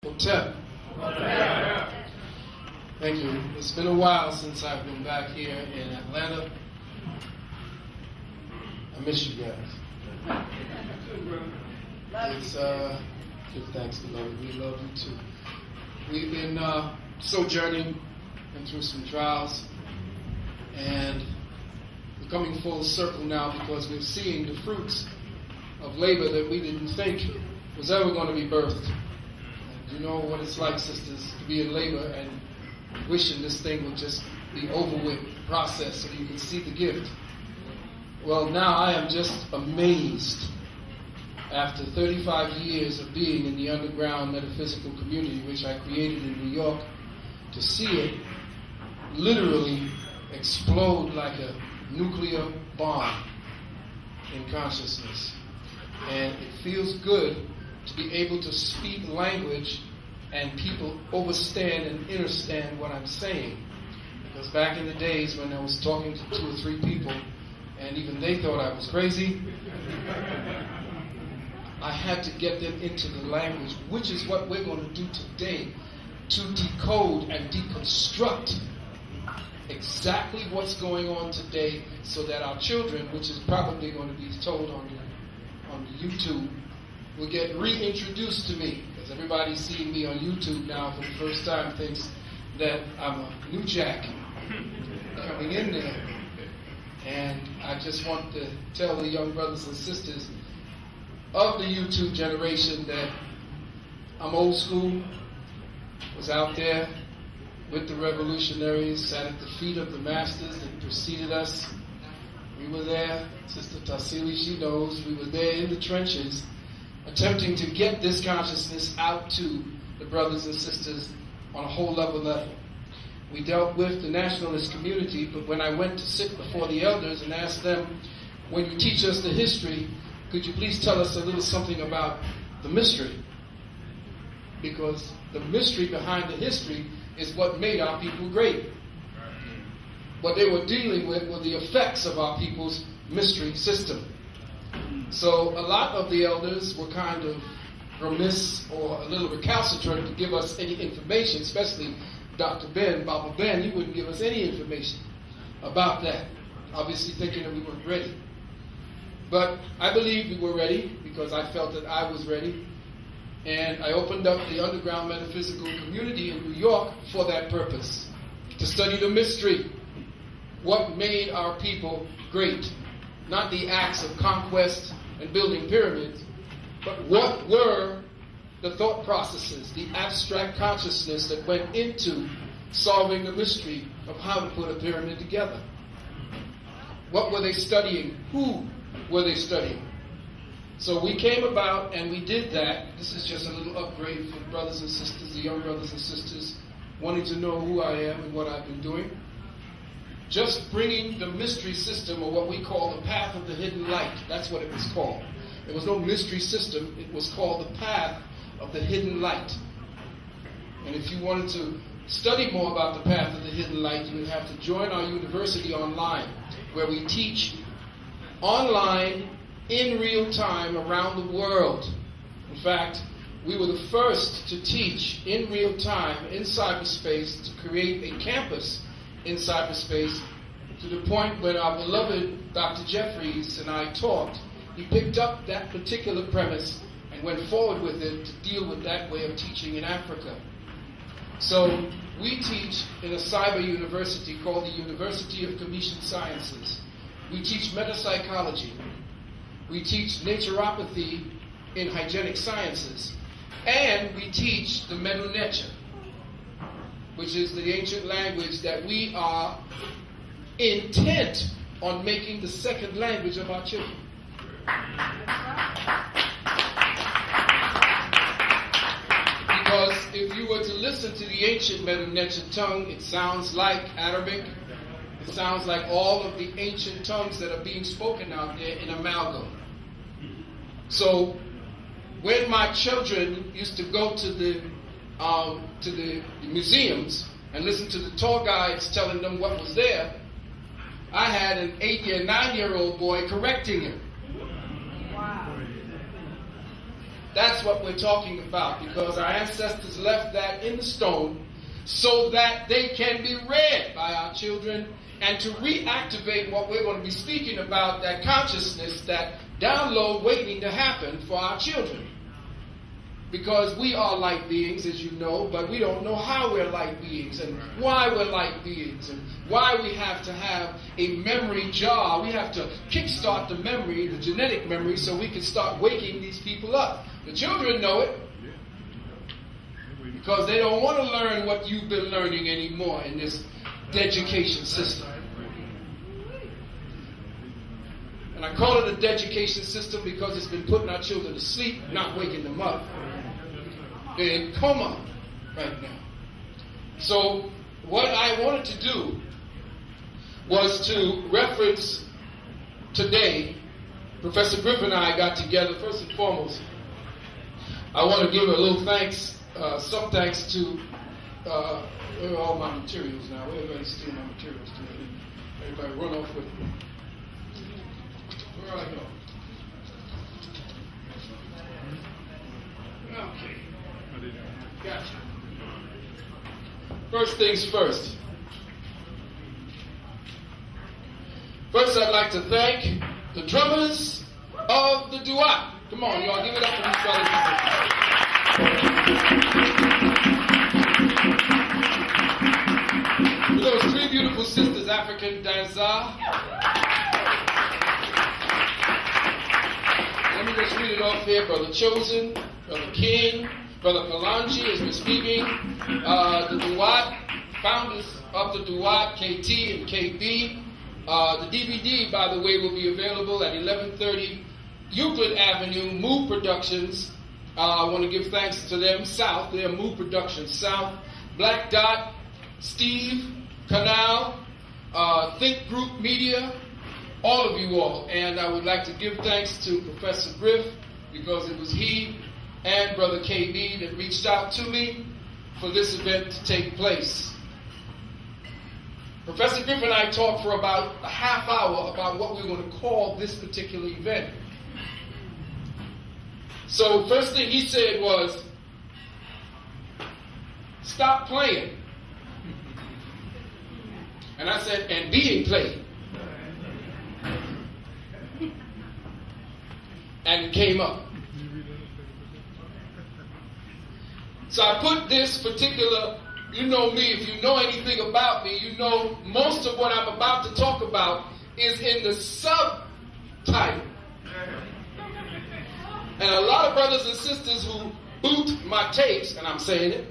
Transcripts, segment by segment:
Hotel. Thank you. It's been a while since I've been back here in Atlanta. I miss you guys. It's give thanks to Lord. We love you too. We've been sojourning and through some trials, and we're coming full circle now because we're seeing the fruits of labor that we didn't think was ever going to be birthed. You know what it's like, sisters, to be in labor and wishing this thing would just be over with, processed, so you can see the gift. Well, now I am just amazed, after 35 years of being in the underground metaphysical community, which I created in New York, to see it literally explode like a nuclear bomb in consciousness. And it feels good to be able to speak language and people understand and understand what I'm saying. Because back in the days when I was talking to 2 or 3 people, and even they thought I was crazy, I had to get them into the language, which is what we're going to do today, to decode and deconstruct exactly what's going on today, so that our children, which is probably going to be told on YouTube, will get reintroduced to me, because everybody seeing me on YouTube now for the first time thinks that I'm a new jack coming in there. And I just want to tell the young brothers and sisters of the YouTube generation that I'm old school, was out there with the revolutionaries, sat at the feet of the masters that preceded us. We were there, Sister Tassili, she knows, we were there in the trenches, attempting to get this consciousness out to the brothers and sisters on a whole level. We dealt with the nationalist community, but when I went to sit before the elders and asked them, when you teach us the history, could you please tell us a little something about the mystery? Because the mystery behind the history is what made our people great. What they were dealing with were the effects of our people's mystery system. So a lot of the elders were kind of remiss or a little recalcitrant to give us any information, especially Dr. Ben, Baba Ben. He wouldn't give us any information about that, obviously thinking that we weren't ready. But I believe we were ready because I felt that I was ready. And I opened up the underground metaphysical community in New York for that purpose, to study the mystery, what made our people great. Not the acts of conquest and building pyramids, but what were the thought processes, the abstract consciousness that went into solving the mystery of how to put a pyramid together. What were they studying? Who were they studying? So we came about and we did that. This is just a little upgrade for the brothers and sisters, the young brothers and sisters, wanting to know who I am and what I've been doing. Just bringing the mystery system, or what we call the path of the hidden light. That's what it was called. There was no mystery system. It was called the path of the hidden light. And if you wanted to study more about the path of the hidden light, you would have to join our university online, where we teach online in real time around the world. In fact, we were the first to teach in real time in cyberspace, to create a campus in cyberspace, to the point when our beloved Dr. Jeffries and I talked, he picked up that particular premise and went forward with it to deal with that way of teaching in Africa. So we teach in a cyber university called the University of Commission Sciences. We teach metapsychology. We teach naturopathy in hygienic sciences. And we teach the Medu Neter, which is the ancient language that we are intent on making the second language of our children. Because if you were to listen to the ancient Medu Neter tongue, it sounds like Arabic. It sounds like all of the ancient tongues that are being spoken out there in amalgam. So when my children used to go to the museums and listen to the tour guides telling them what was there, I had an 8-year, 9-year-old boy correcting him. Wow. That's what we're talking about, because our ancestors left that in the stone so that they can be read by our children, and to reactivate what we're going to be speaking about, that consciousness, that download waiting to happen for our children. Because we are light beings, as you know, but we don't know how we're light beings and why we're light beings and why we have to have a memory jar. We have to kickstart the memory, the genetic memory, so we can start waking these people up. The children know it because they don't want to learn what you've been learning anymore in this education system. And I call it a education system because it's been putting our children to sleep, not waking them up. They're in coma right now. So what I wanted to do was to reference today, Professor Griffin and I got together. First and foremost, I want to give a little thanks, some thanks to, where are all my materials now? Where everybody steal my materials to? Everybody run off with me. Where do I go? Okay. Gotcha. First things first. First, I'd like to thank the drummers of the duat. Come on, y'all, give it up for these fellas. For those three beautiful sisters, African dancer. Let me just read it off here. Brother Chosen, Brother King, Brother Kalanji has been speaking. The duat, founders of the duat, KT and KB. The DVD, by the way, will be available at 1130 Euclid Avenue, Move Productions. I want to give thanks to them, South. They're Move Productions, South. Black Dot, Steve, Canal, Think Group Media, all of you all. And I would like to give thanks to Professor Griff, because it was he and Brother KB that reached out to me for this event to take place. Professor Griff and I talked for about a half hour about what we were going to call this particular event. So first thing he said was, stop playing. And I said, and being played. And it came up. So I put this particular, you know me, if you know anything about me, you know most of what I'm about to talk about is in the subtitle. And a lot of brothers and sisters who boot my tapes, and I'm saying it,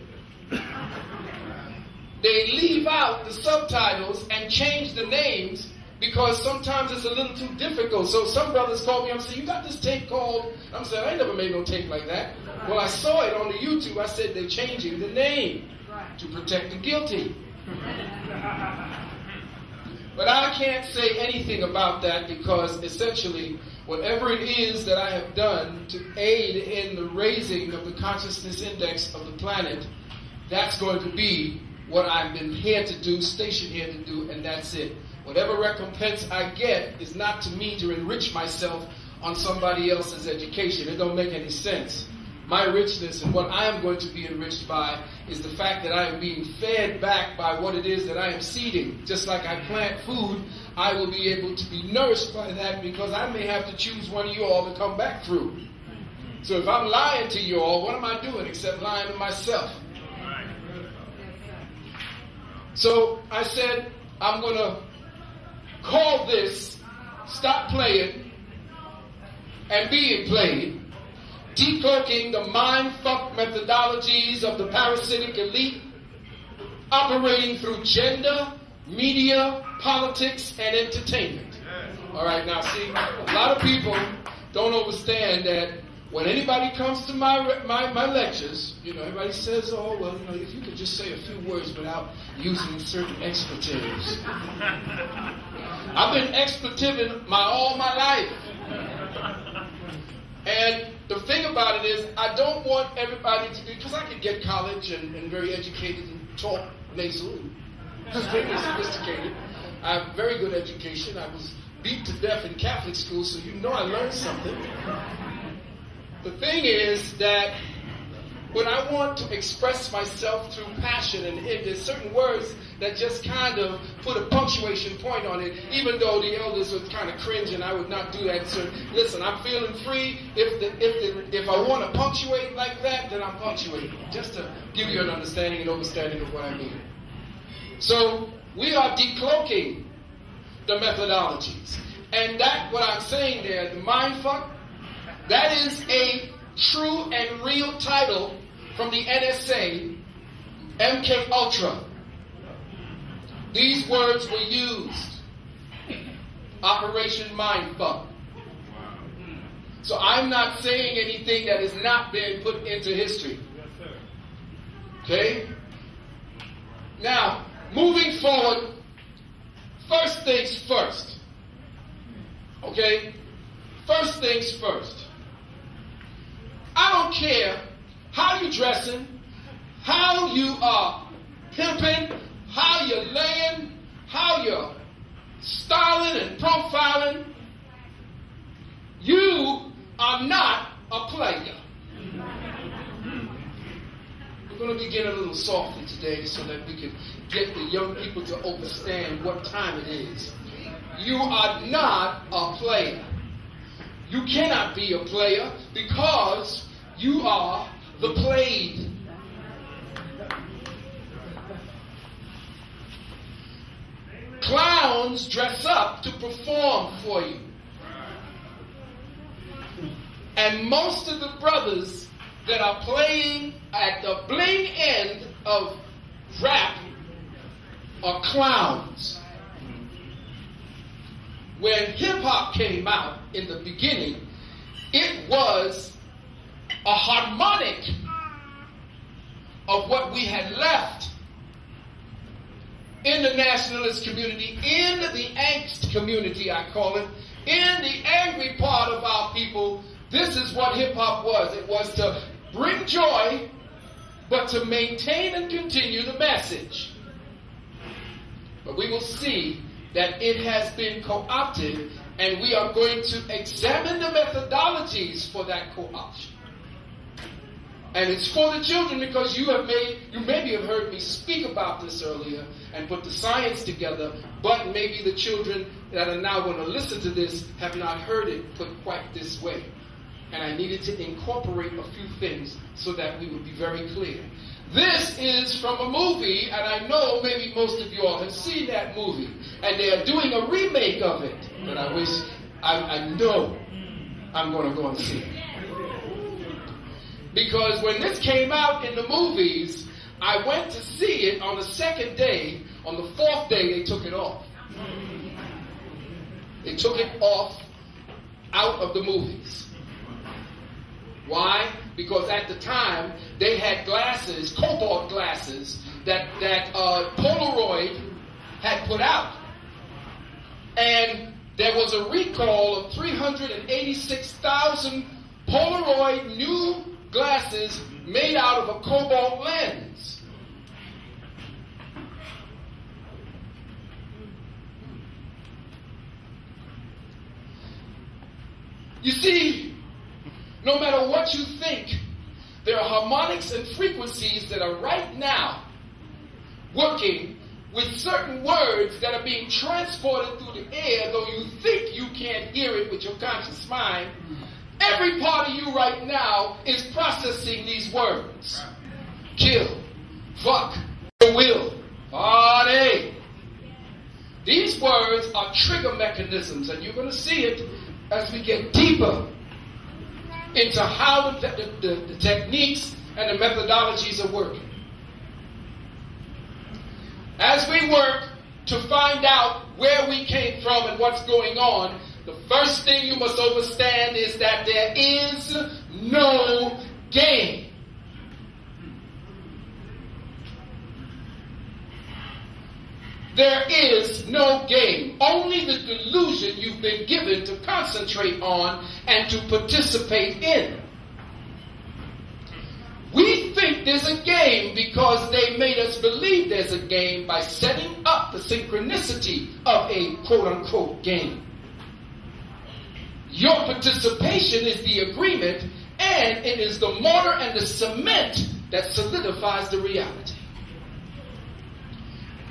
they leave out the subtitles and change the names because sometimes it's a little too difficult. So some brothers call me, I'm saying, you got this tape called, I'm saying, I ain't never made no tape like that. Well, I saw it on the YouTube. I said, they're changing the name to protect the guilty. But I can't say anything about that because essentially whatever it is that I have done to aid in the raising of the consciousness index of the planet, that's going to be what I've been here to do, stationed here to do, and that's it. Whatever recompense I get is not to me to enrich myself on somebody else's education. It don't make any sense. My richness and what I am going to be enriched by is the fact that I am being fed back by what it is that I am seeding. Just like I plant food, I will be able to be nourished by that because I may have to choose one of you all to come back through. So if I'm lying to you all, what am I doing except lying to myself? So I said, I'm going to call this Stop Playing and Being Played, decloaking the mind-fuck methodologies of the parasitic elite, operating through gender, media, politics, and entertainment. All right, now see, a lot of people don't understand that when anybody comes to my lectures, you know, everybody says, oh, well, you know, if you could just say a few words without using certain expletives. I've been expletiving all my life. And the thing about it is, I don't want everybody to be, because I could get college and very educated and talk nasal and very sophisticated. I have very good education. I was beat to death in Catholic school, so you know I learned something. the thing is that when I want to express myself through passion, and there's certain words that just kind of put a punctuation point on it, even though the elders would kind of cringe and I would not do that. So listen, I'm feeling free. If I want to punctuate like that, then I'm punctuating, just to give you an understanding and understanding of what I mean. So we are decloaking the methodologies. And that, what I'm saying there, the mindfuck, that is a true and real title from the NSA, MK Ultra. These words were used. Operation Mindfuck. So I'm not saying anything that has not been put into history. Okay? Now, moving forward, first things first. Okay? First things first. I don't care how you dressing, how you are pimping, how you're laying, how you're styling and profiling. You are not a player. We're going to begin a little softly today so that we can get the young people to understand what time it is. You are not a player. You cannot be a player because you are the played. Clowns dress up to perform for you. And most of the brothers that are playing at the bling end of rap are clowns. When hip-hop came out in the beginning, it was a harmonic of what we had left in the nationalist community, in the angst community, I call it, in the angry part of our people. This is what hip-hop was. It was to bring joy, but to maintain and continue the message. But we will see that it has been co-opted, and we are going to examine the methodologies for that co-option. And it's for the children because you maybe have heard me speak about this earlier and put the science together, but maybe the children that are now going to listen to this have not heard it put quite this way. And I needed to incorporate a few things so that we would be very clear. This is from a movie, and I know maybe most of you all have seen that movie, and they are doing a remake of it. But I wish, I know I'm going to go and see it. Because when this came out in the movies, I went to see it on the second day. On the fourth day, they took it off. They took it off out of the movies. Why? Because at the time, they had glasses, cobalt glasses, that Polaroid had put out. And there was a recall of 386,000 Polaroid new glasses made out of a cobalt lens. You see, no matter what you think, there are harmonics and frequencies that are right now working with certain words that are being transported through the air, though you think you can't hear it with your conscious mind. Every part of you right now is processing these words. Kill, fuck, will, party. These words are trigger mechanisms, and you're going to see it as we get deeper into how the techniques and the methodologies are working. As we work to find out where we came from and what's going on, the first thing you must understand is that there is no game. There is no game. Only the delusion you've been given to concentrate on and to participate in. We think there's a game because they made us believe there's a game by setting up the synchronicity of a quote-unquote game. Your participation is the agreement, And it is the mortar and the cement that solidifies the reality.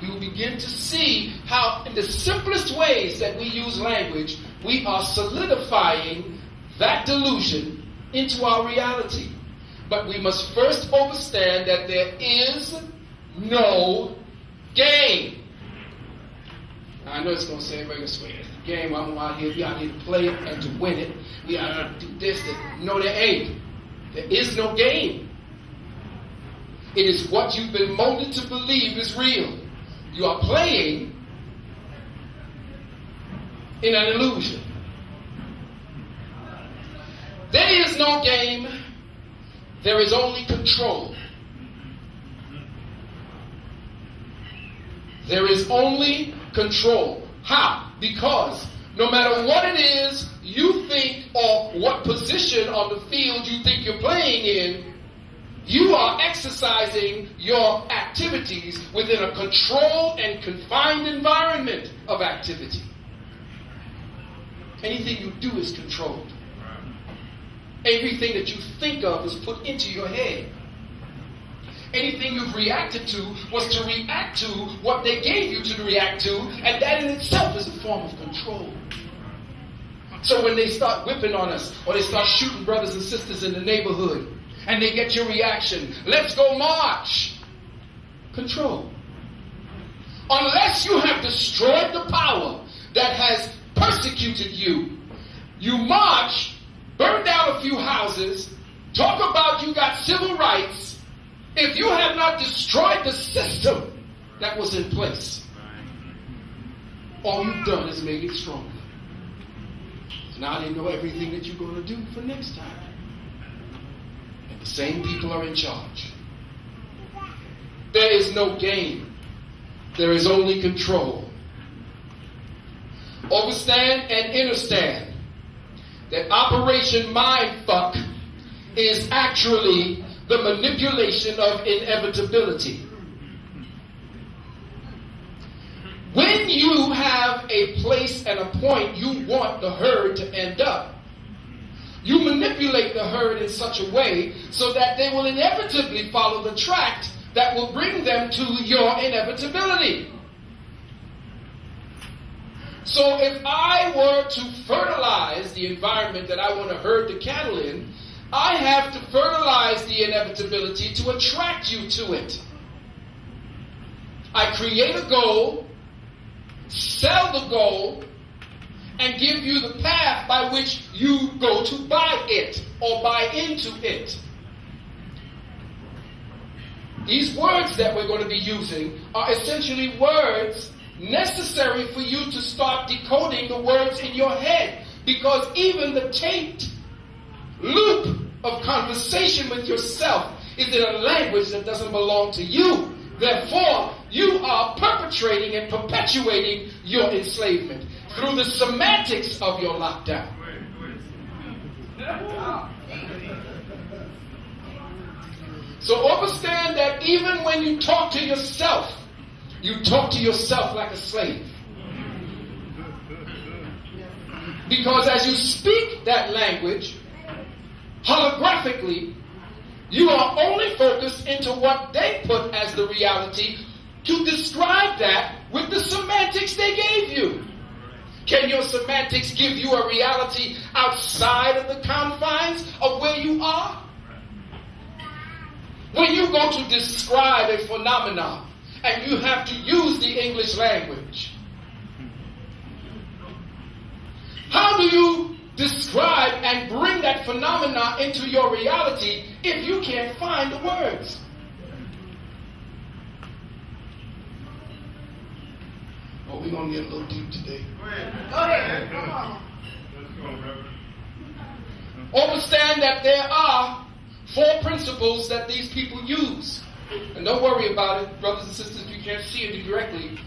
We will begin to see how in the simplest ways that we use language, we are solidifying that delusion into our reality. But we must first understand that there is no game. Now, I know it's going to say, everybody going to say, game, I'm out here, we out here to play it and to win it. We out here to do this. No, there ain't. There is no game. It is what you've been molded to believe is real. You are playing in an illusion. There is no game. There is only control. There is only control. How? Because no matter what it is you think or what position on the field you think you're playing in, you are exercising your activities within a controlled and confined environment of activity. Anything you do is controlled. Everything that you think of is put into your head. Anything you've reacted to was to react to what they gave you to react to, and that in itself is a form of control. So when they start whipping on us, or they start shooting brothers and sisters in the neighborhood, and they get your reaction, let's go march. Control. Unless you have destroyed the power that has persecuted you, you march, burn down a few houses, talk about you got civil rights, if you have not destroyed the system that was in place. All you've done is made it stronger. Now they know everything that you're going to do for next time. And the same people are in charge. There is no game. There is only control. Understand and understand that Operation Mindfuck is actually the manipulation of inevitability. When you have a place and a point you want the herd to end up, you manipulate the herd in such a way so that they will inevitably follow the tract that will bring them to your inevitability. So if I were to fertilize the environment that I want to herd the cattle in, I have to fertilize the inevitability to attract you to it. I create a goal, sell the goal, and give you the path by which you go to buy it or buy into it. These words that we're going to be using are essentially words necessary for you to start decoding the words in your head, because even the taped loop of conversation with yourself is in a language that doesn't belong to you. Therefore, you are perpetrating and perpetuating your enslavement through the semantics of your lockdown. So understand that even when you talk to yourself like a slave. Because as you speak that language, holographically, you are only focused into what they put as the reality to describe that with the semantics they gave you. Can your semantics give you a reality outside of the confines of where you are? When you go to describe a phenomenon and you have to use the English language, how do you describe and bring that phenomena into your reality if you can't find the words? Oh, we're going to get a little deep today. Go ahead. Come on. Let's go, brother. Understand that there are 4 principles that these people use. And don't worry about it, brothers and sisters, if you can't see it directly,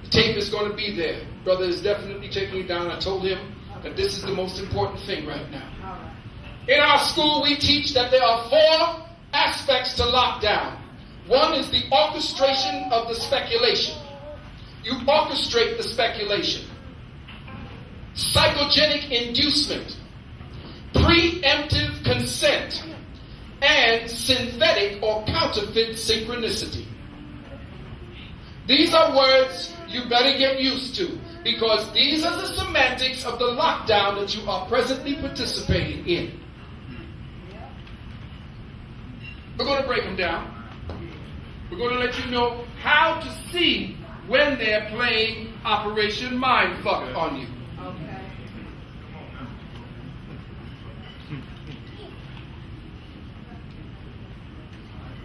the tape is going to be there. Brother is definitely taking it down. I told him that this is the most important thing right now. In our school, we teach that there are 4 aspects to lockdown. One is the orchestration of the speculation. You orchestrate the speculation. Psychogenic inducement. preemptive consent, and synthetic or counterfeit synchronicity. These are words you better get used to, because these are the semantics of the lockdown that you are presently participating in. We're going to break them down. We're going to let you know how to see when they're playing Operation Mindfuck on you. Okay.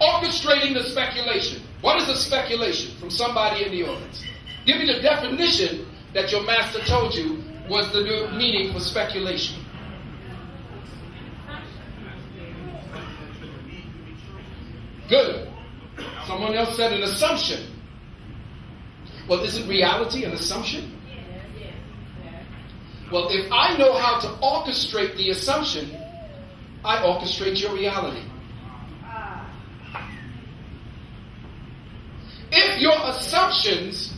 Orchestrating the speculation. What is a speculation? From somebody in the audience. Give me the definition that your master told you was the new meaning for speculation. Good. Someone else said an assumption. Well, isn't reality an assumption? Well, if I know how to orchestrate the assumption, I orchestrate your reality. If your assumptions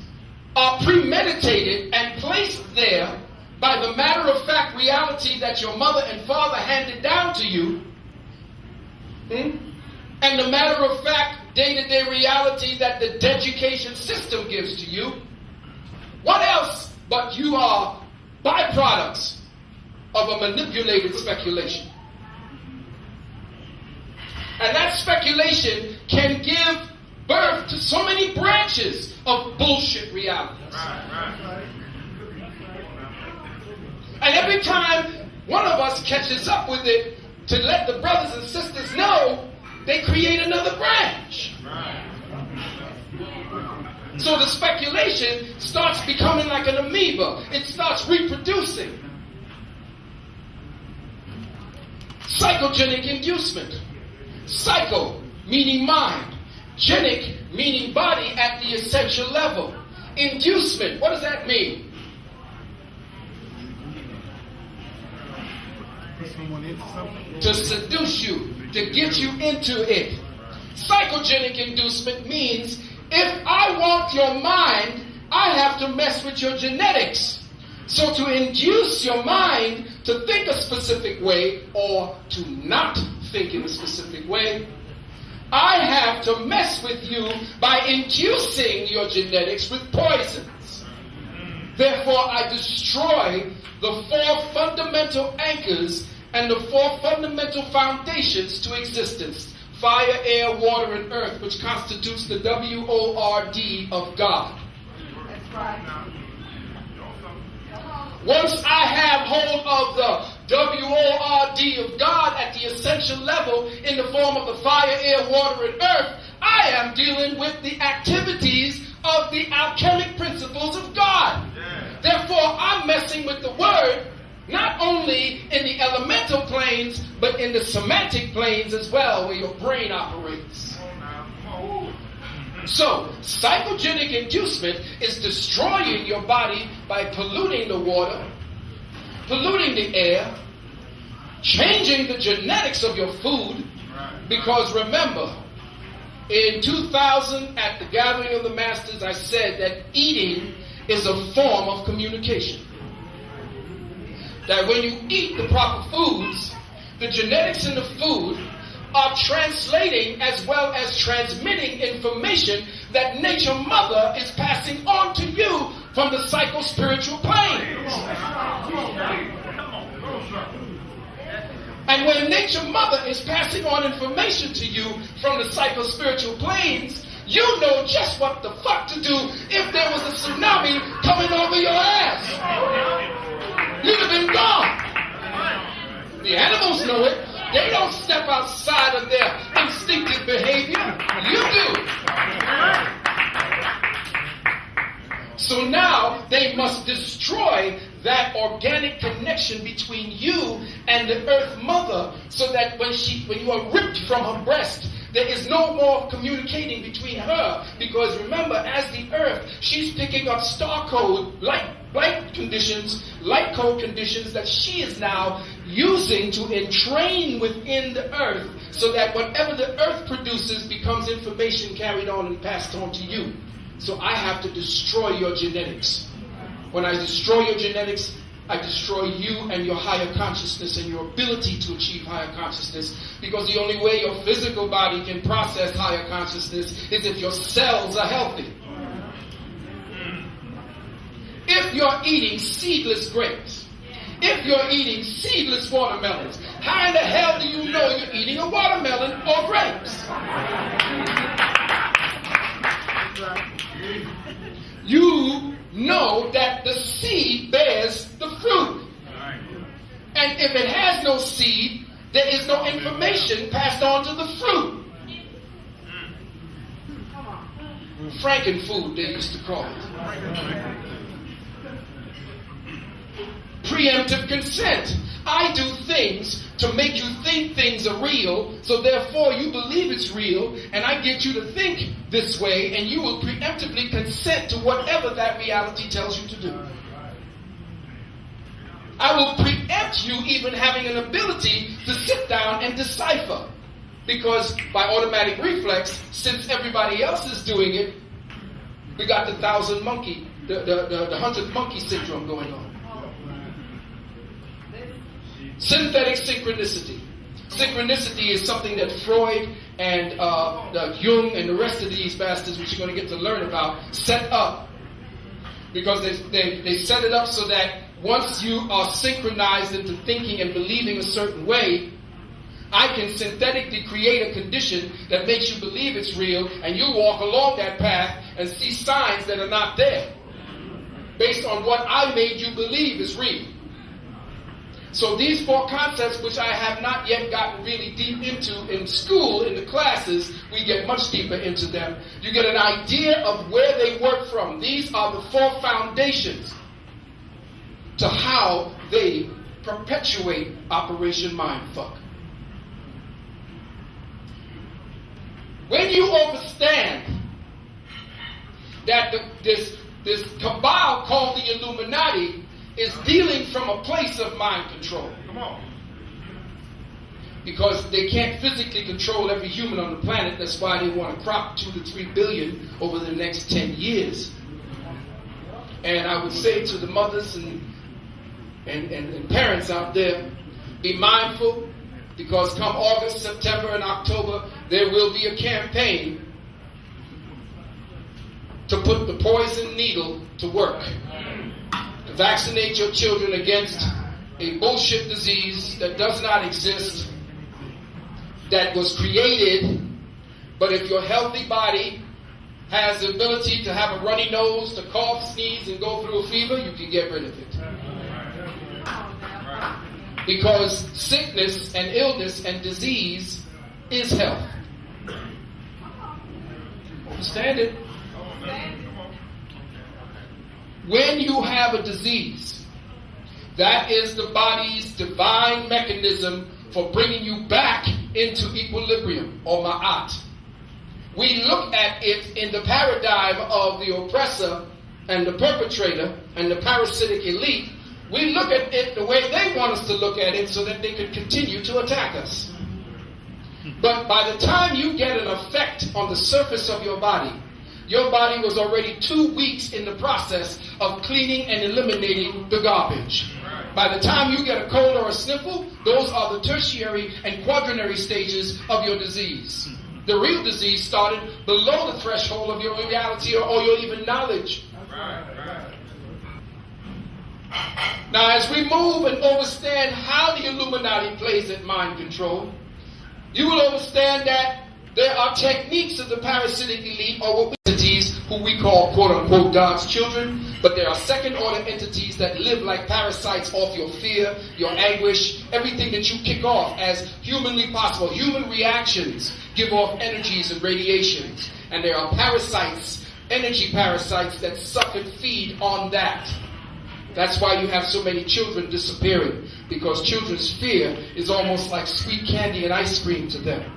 are premeditated and placed there by the matter-of-fact reality that your mother and father handed down to you, and the matter-of-fact day-to-day reality that the education system gives to you, what else but you are byproducts of a manipulated speculation? And that speculation can give birth to so many branches of bullshit realities. And every time one of us catches up with it to let the brothers and sisters know, they create another branch. So the speculation starts becoming like an amoeba. It starts reproducing. Psychogenic inducement. Psycho meaning mind. Genic meaning body at the essential level. Inducement, what does that mean? To seduce you, to get you into it. Psychogenic inducement means if I want your mind, I have to mess with your genetics. So to induce your mind to think a specific way or to not think in a specific way, I have to mess with you by inducing your genetics with poisons. Therefore, I destroy the four fundamental anchors and the four fundamental foundations to existence: fire, air, water, and earth, which constitutes the W-O-R-D of God. That's right. Once I have hold of the W-O-R-D of God at the essential level in the form of the fire, air, water, and earth, I am dealing with the activities of the alchemic principles of God. Therefore, I'm messing with the word, not only in the elemental planes, but in the semantic planes as well, where your brain operates. So, psychogenic inducement is destroying your body by polluting the water, polluting the air, changing the genetics of your food. Because remember, in 2000 at the Gathering of the Masters, I said that eating is a form of communication. That when you eat the proper foods, the genetics in the food are translating as well as transmitting information that Nature Mother is passing on to you from the psycho-spiritual planes. And when Nature Mother is passing on information to you from the psycho-spiritual planes, you know just what the fuck to do if there was a tsunami coming over your ass. You'd have been gone. The animals know it. They don't step outside of their instinctive behavior. You do. So now they must destroy that organic connection between you and the Earth Mother, so that when you are ripped from her breast, there is no more communicating between her. Because remember, as the Earth, she's picking up star code, light code conditions that she is now using to entrain within the Earth, so that whatever the Earth produces becomes information carried on and passed on to you. So I have to destroy your genetics. When I destroy your genetics, I destroy you and your higher consciousness and your ability to achieve higher consciousness, because the only way your physical body can process higher consciousness is if your cells are healthy. If you're eating seedless grapes, if you're eating seedless watermelons, how in the hell do you know you're eating a watermelon or grapes? You know that the seed bears the fruit. And if it has no seed, there is no information passed on to the fruit. Frankenfood, they used to call it. Preemptive consent. I do things to make you think things are real, so therefore you believe it's real, and I get you to think this way, and you will preemptively consent to whatever that reality tells you to do. I will preempt you even having an ability to sit down and decipher, because by automatic reflex, since everybody else is doing it, we got the 1,000th monkey, the 100th monkey syndrome going on. Synthetic synchronicity. Synchronicity is something that Freud and Jung and the rest of these bastards, which you're going to get to learn about, set up. Because they set it up so that once you are synchronized into thinking and believing a certain way, I can synthetically create a condition that makes you believe it's real, and you walk along that path and see signs that are not there, based on what I made you believe is real. So these four concepts, which I have not yet gotten really deep into in school, in the classes, we get much deeper into them. You get an idea of where they work from. These are the four foundations to how they perpetuate Operation Mindfuck. When you understand that this cabal called the Illuminati is dealing from a place of mind control. Come on. Because they can't physically control every human on the planet. That's why they want to crop 2 to 3 billion over the next 10 years. And I would say to the mothers and parents out there, be mindful, because come August, September, and October, there will be a campaign to put the poison needle to work. Vaccinate your children against a bullshit disease that does not exist, that was created, but if your healthy body has the ability to have a runny nose, to cough, sneeze, and go through a fever, you can get rid of it. Because sickness and illness and disease is health. Understand it? When you have a disease, that is the body's divine mechanism for bringing you back into equilibrium, or ma'at. We look at it in the paradigm of the oppressor and the perpetrator and the parasitic elite. We look at it the way they want us to look at it so that they can continue to attack us. But by the time you get an effect on the surface of your body was already 2 weeks in the process of cleaning and eliminating the garbage. By the time you get a cold or a sniffle, those are the tertiary and quaternary stages of your disease. The real disease started below the threshold of your reality or your even knowledge. Now, as we move and understand how the Illuminati plays at mind control, you will understand that there are techniques of the parasitic elite, or what entities who we call quote-unquote God's children, but there are second-order entities that live like parasites off your fear, your anguish, everything that you kick off as humanly possible. Human reactions give off energies and radiations, and there are parasites, energy parasites that suck and feed on that. That's why you have so many children disappearing, because children's fear is almost like sweet candy and ice cream to them.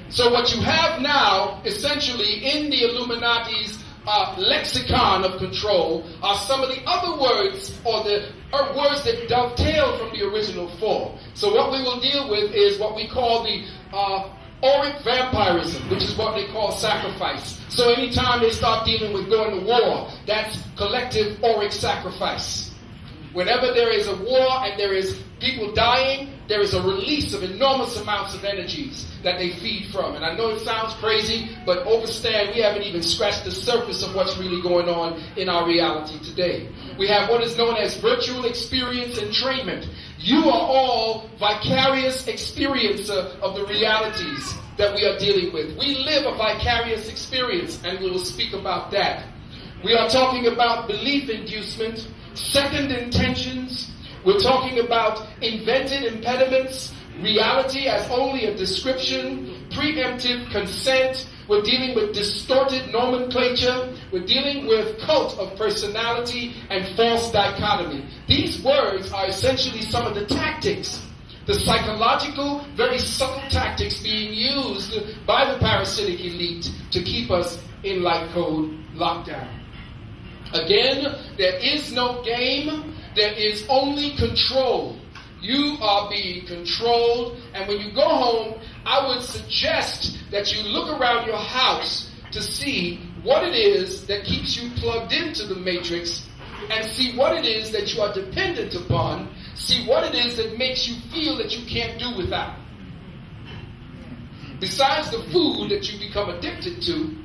So what you have now, essentially, in the Illuminati's lexicon of control are some of the other words, or the words that dovetail from the original four. So what we will deal with is what we call the auric vampirism, which is what they call sacrifice. So anytime they start dealing with going to war, that's collective auric sacrifice. Whenever there is a war and there is people dying, there is a release of enormous amounts of energies that they feed from. And I know it sounds crazy, but understand we haven't even scratched the surface of what's really going on in our reality today. We have what is known as virtual experience entrainment. You are all vicarious experiencer of the realities that we are dealing with. We live a vicarious experience, and we will speak about that. We are talking about belief inducement, second intentions. We're talking about invented impediments, reality as only a description, preemptive consent. We're dealing with distorted nomenclature. We're dealing with cult of personality and false dichotomy. These words are essentially some of the tactics, the psychological, very subtle tactics being used by the parasitic elite to keep us in light code lockdown. Again, there is no game. There is only control. You are being controlled, and when you go home, I would suggest that you look around your house to see what it is that keeps you plugged into the matrix, and see what it is that you are dependent upon, see what it is that makes you feel that you can't do without. Besides the food that you become addicted to,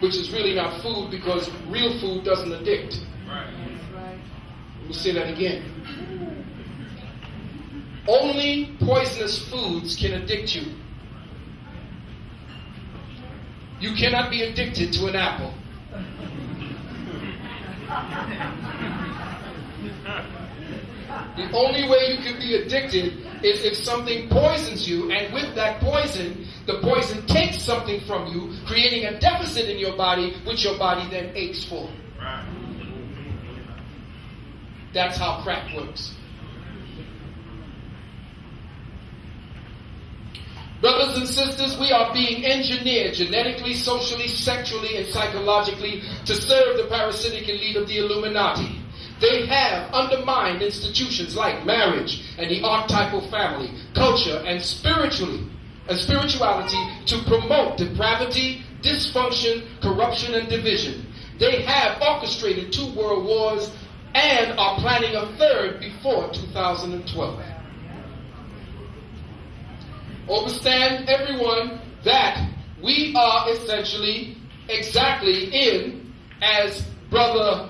which is really not food because real food doesn't addict. We'll say that again. Only poisonous foods can addict you. You cannot be addicted to an apple. The only way you can be addicted is if something poisons you, and with that poison, the poison takes something from you, creating a deficit in your body, which your body then aches for. That's how crack works. Brothers and sisters, we are being engineered genetically, socially, sexually, and psychologically to serve the parasitic elite of the Illuminati. They have undermined institutions like marriage and the archetypal family, culture, and spirituality to promote depravity, dysfunction, corruption, and division. They have orchestrated 2 world wars and are planning a 3rd before 2012. Understand, everyone, that we are essentially exactly in, as Brother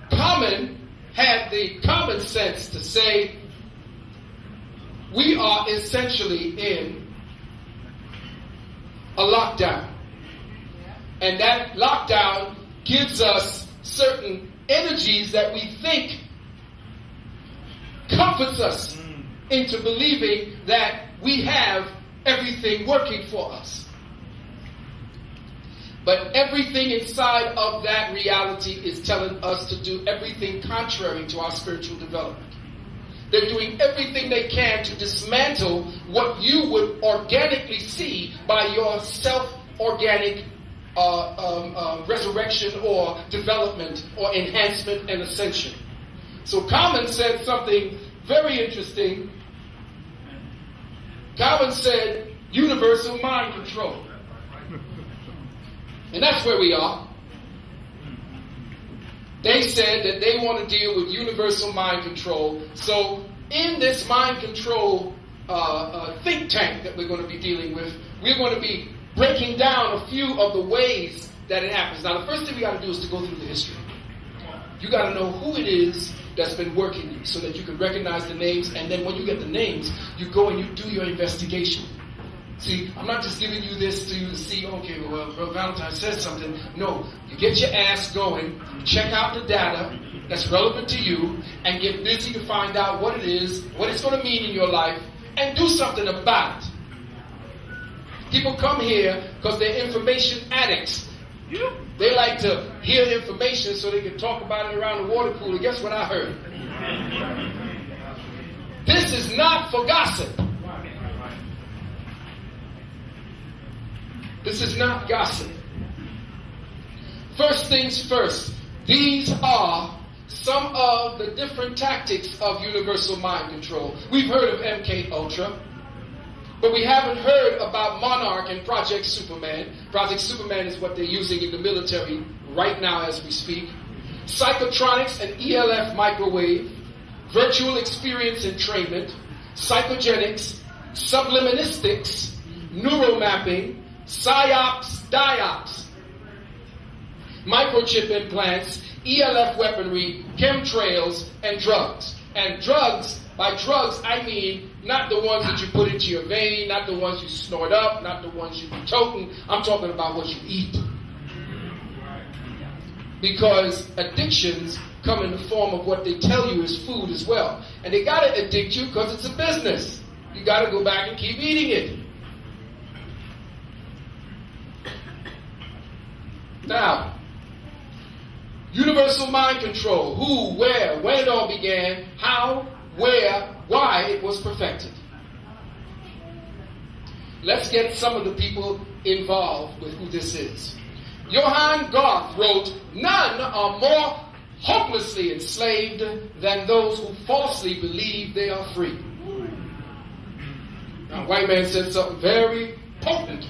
Common had the common sense to say, we are essentially in a lockdown. And that lockdown gives us certain energies that we think comforts us into believing that we have everything working for us. But everything inside of that reality is telling us to do everything contrary to our spiritual development. They're doing everything they can to dismantle what you would organically see by your self-organic resurrection or development or enhancement and ascension. So Common said something very interesting. Common said universal mind control. And that's where we are. They said that they want to deal with universal mind control. So in this mind control think tank that we're going to be dealing with, we're going to be breaking down a few of the ways that it happens. Now, the first thing we got to do is to go through the history. You got to know who it is that's been working you so that you can recognize the names. And then when you get the names, you go and you do your investigation. See, I'm not just giving you this to see, okay, well, Valentine says something. No, you get your ass going, check out the data that's relevant to you, and get busy to find out what it is, what it's going to mean in your life, and do something about it. People come here because they're information addicts. They like to hear information so they can talk about it around the water cooler. Guess what I heard? This is not for gossip. This is not gossip. First things first, these are some of the different tactics of universal mind control. We've heard of MK Ultra, but we haven't heard about Monarch and Project Superman. Project Superman is what they're using in the military right now as we speak. psychotronics and ELF microwave, virtual experience entrainment, psychogenics, subliministics, neuromapping, psyops, diops, microchip implants, ELF weaponry, chemtrails, and drugs. And drugs, by drugs, I mean not the ones that you put into your vein, not the ones you snort up, not the ones you be toting. I'm talking about what you eat. Because addictions come in the form of what they tell you is food as well. And they got to addict you because it's a business. You got to go back and keep eating it. Now, universal mind control. Who, where, when it all began, how, where, why it was perfected. Let's get some of the people involved with who this is. Johann Goethe wrote, "None are more hopelessly enslaved than those who falsely believe they are free." Now, a white man said something very potent.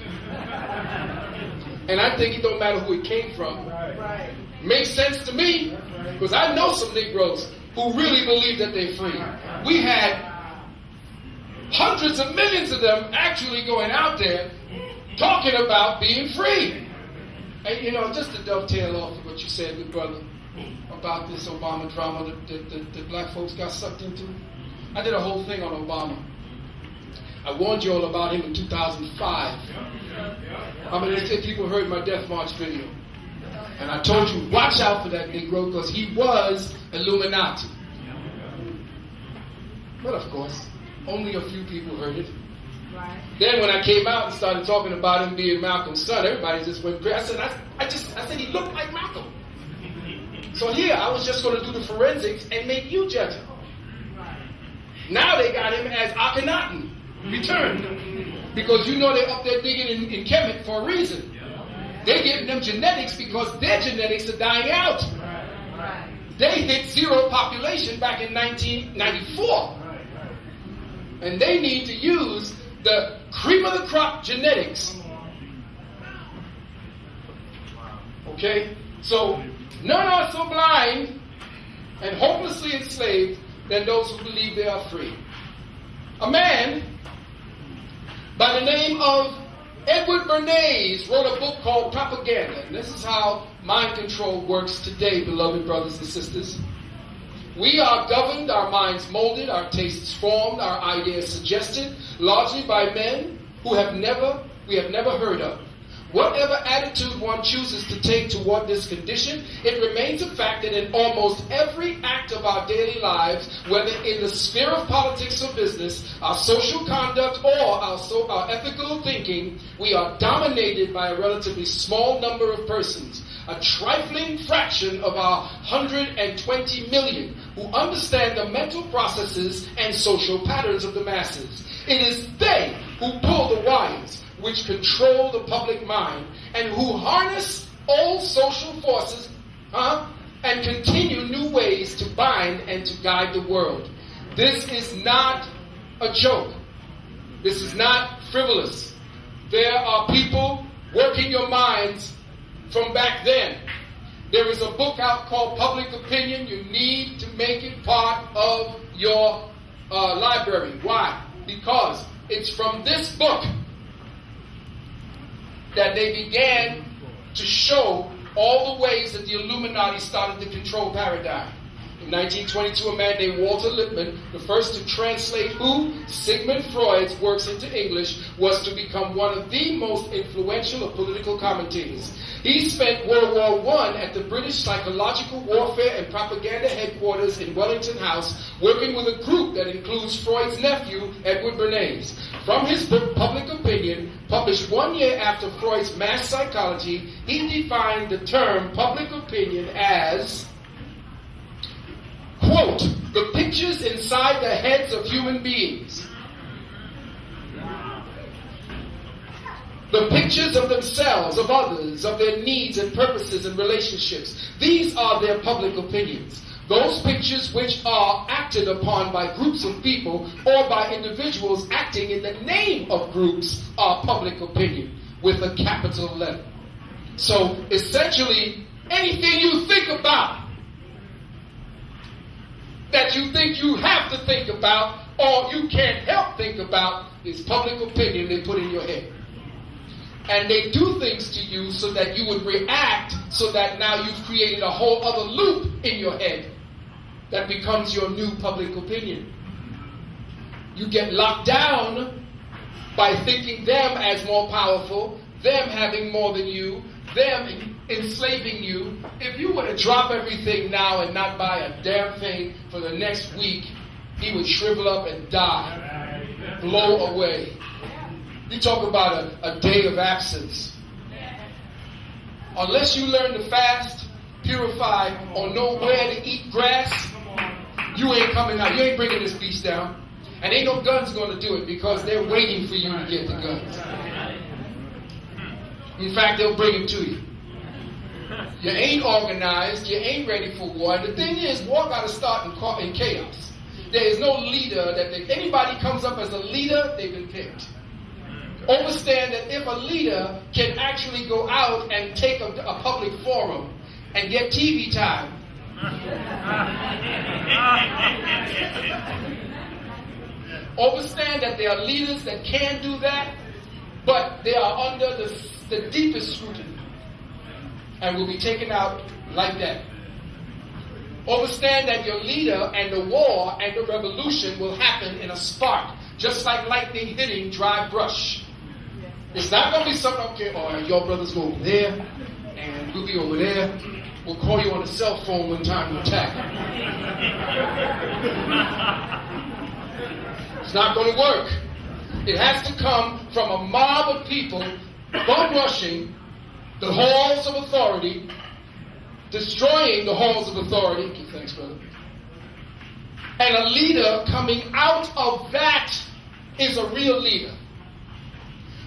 And I think it don't matter who it came from. Right. Makes sense to me, because I know some Negroes who really believe that they're free. We had hundreds of millions of them actually going out there talking about being free. And you know, just to dovetail off of what you said, good brother, about this Obama drama that black folks got sucked into. I did a whole thing on Obama. I warned you all about him in 2005. How many people heard my Death March video? And I told you, watch out for that Negro, because he was Illuminati. But of course, only a few people heard it. Right. Then when I came out and started talking about him being Malcolm's son, everybody just went crazy. I said he looked like Malcolm. So here, I was just going to do the forensics and make you judge him. Right. Now they got him as Akhenaten returned. Because you know they're up there digging in Kemet for a reason. They're giving them genetics because their genetics are dying out. Right. They hit zero population back in 1994. And they need to use the cream of the crop genetics. Okay? So, none are so blind and hopelessly enslaved than those who believe they are free. A man by the name of Edward Bernays wrote a book called Propaganda. And this is how mind control works today, beloved brothers and sisters. We are governed, our minds molded, our tastes formed, our ideas suggested, largely by men who we have never heard of. Whatever attitude one chooses to take toward this condition, it remains a fact that in almost every act of our daily lives, whether in the sphere of politics or business, our social conduct or our ethical thinking, we are dominated by a relatively small number of persons, a trifling fraction of our 120 million who understand the mental processes and social patterns of the masses. It is they who pull the wires, which control the public mind, and who harness old social forces and continue new ways to bind and to guide the world. This is not a joke. This is not frivolous. There are people working your minds from back then. There is a book out called Public Opinion. You need to make it part of your library. Why? Because it's from this book that they began to show all the ways that the Illuminati started to control paradigm. In 1922, a man named Walter Lippmann, the first to translate Sigmund Freud's works into English, was to become one of the most influential of political commentators. He spent World War I at the British Psychological Warfare and Propaganda Headquarters in Wellington House, working with a group that includes Freud's nephew, Edward Bernays. From his book, Public Opinion, published 1 year after Freud's Mass Psychology, he defined the term public opinion as, quote, the pictures inside the heads of human beings. The pictures of themselves, of others, of their needs and purposes and relationships. These are their public opinions. Those pictures which are acted upon by groups of people or by individuals acting in the name of groups are public opinion with a capital letter. So essentially, anything you think about that you think you have to think about or you can't help think about is public opinion they put in your head. And they do things to you so that you would react, so that now you've created a whole other loop in your head that becomes your new public opinion. You get locked down by thinking them as more powerful, them having more than you, them enslaving you. If you were to drop everything now and not buy a damn thing for the next week, he would shrivel up and die, blow away. You talk about a day of absence. Unless you learn to fast, purify, or know where to eat grass, you ain't coming out. You ain't bringing this beast down. And ain't no guns going to do it because they're waiting for you to get the guns. In fact, they'll bring them to you. You ain't organized. You ain't ready for war. And the thing is, war got to start in chaos. There is no leader that if anybody comes up as a leader, they've been picked. Understand that if a leader can actually go out and take a public forum and get TV time, understand that there are leaders that can do that, but they are under the deepest scrutiny and will be taken out like that. Understand that your leader and the war and the revolution will happen in a spark, just like lightning hitting dry brush. It's not going to be something, okay, all right, your brothers go over there, and we'll be over there. We'll call you on the cell phone when time to attack. It's not going to work. It has to come from a mob of people bum rushing the halls of authority, destroying the halls of authority. Thanks, brother. And a leader coming out of that is a real leader.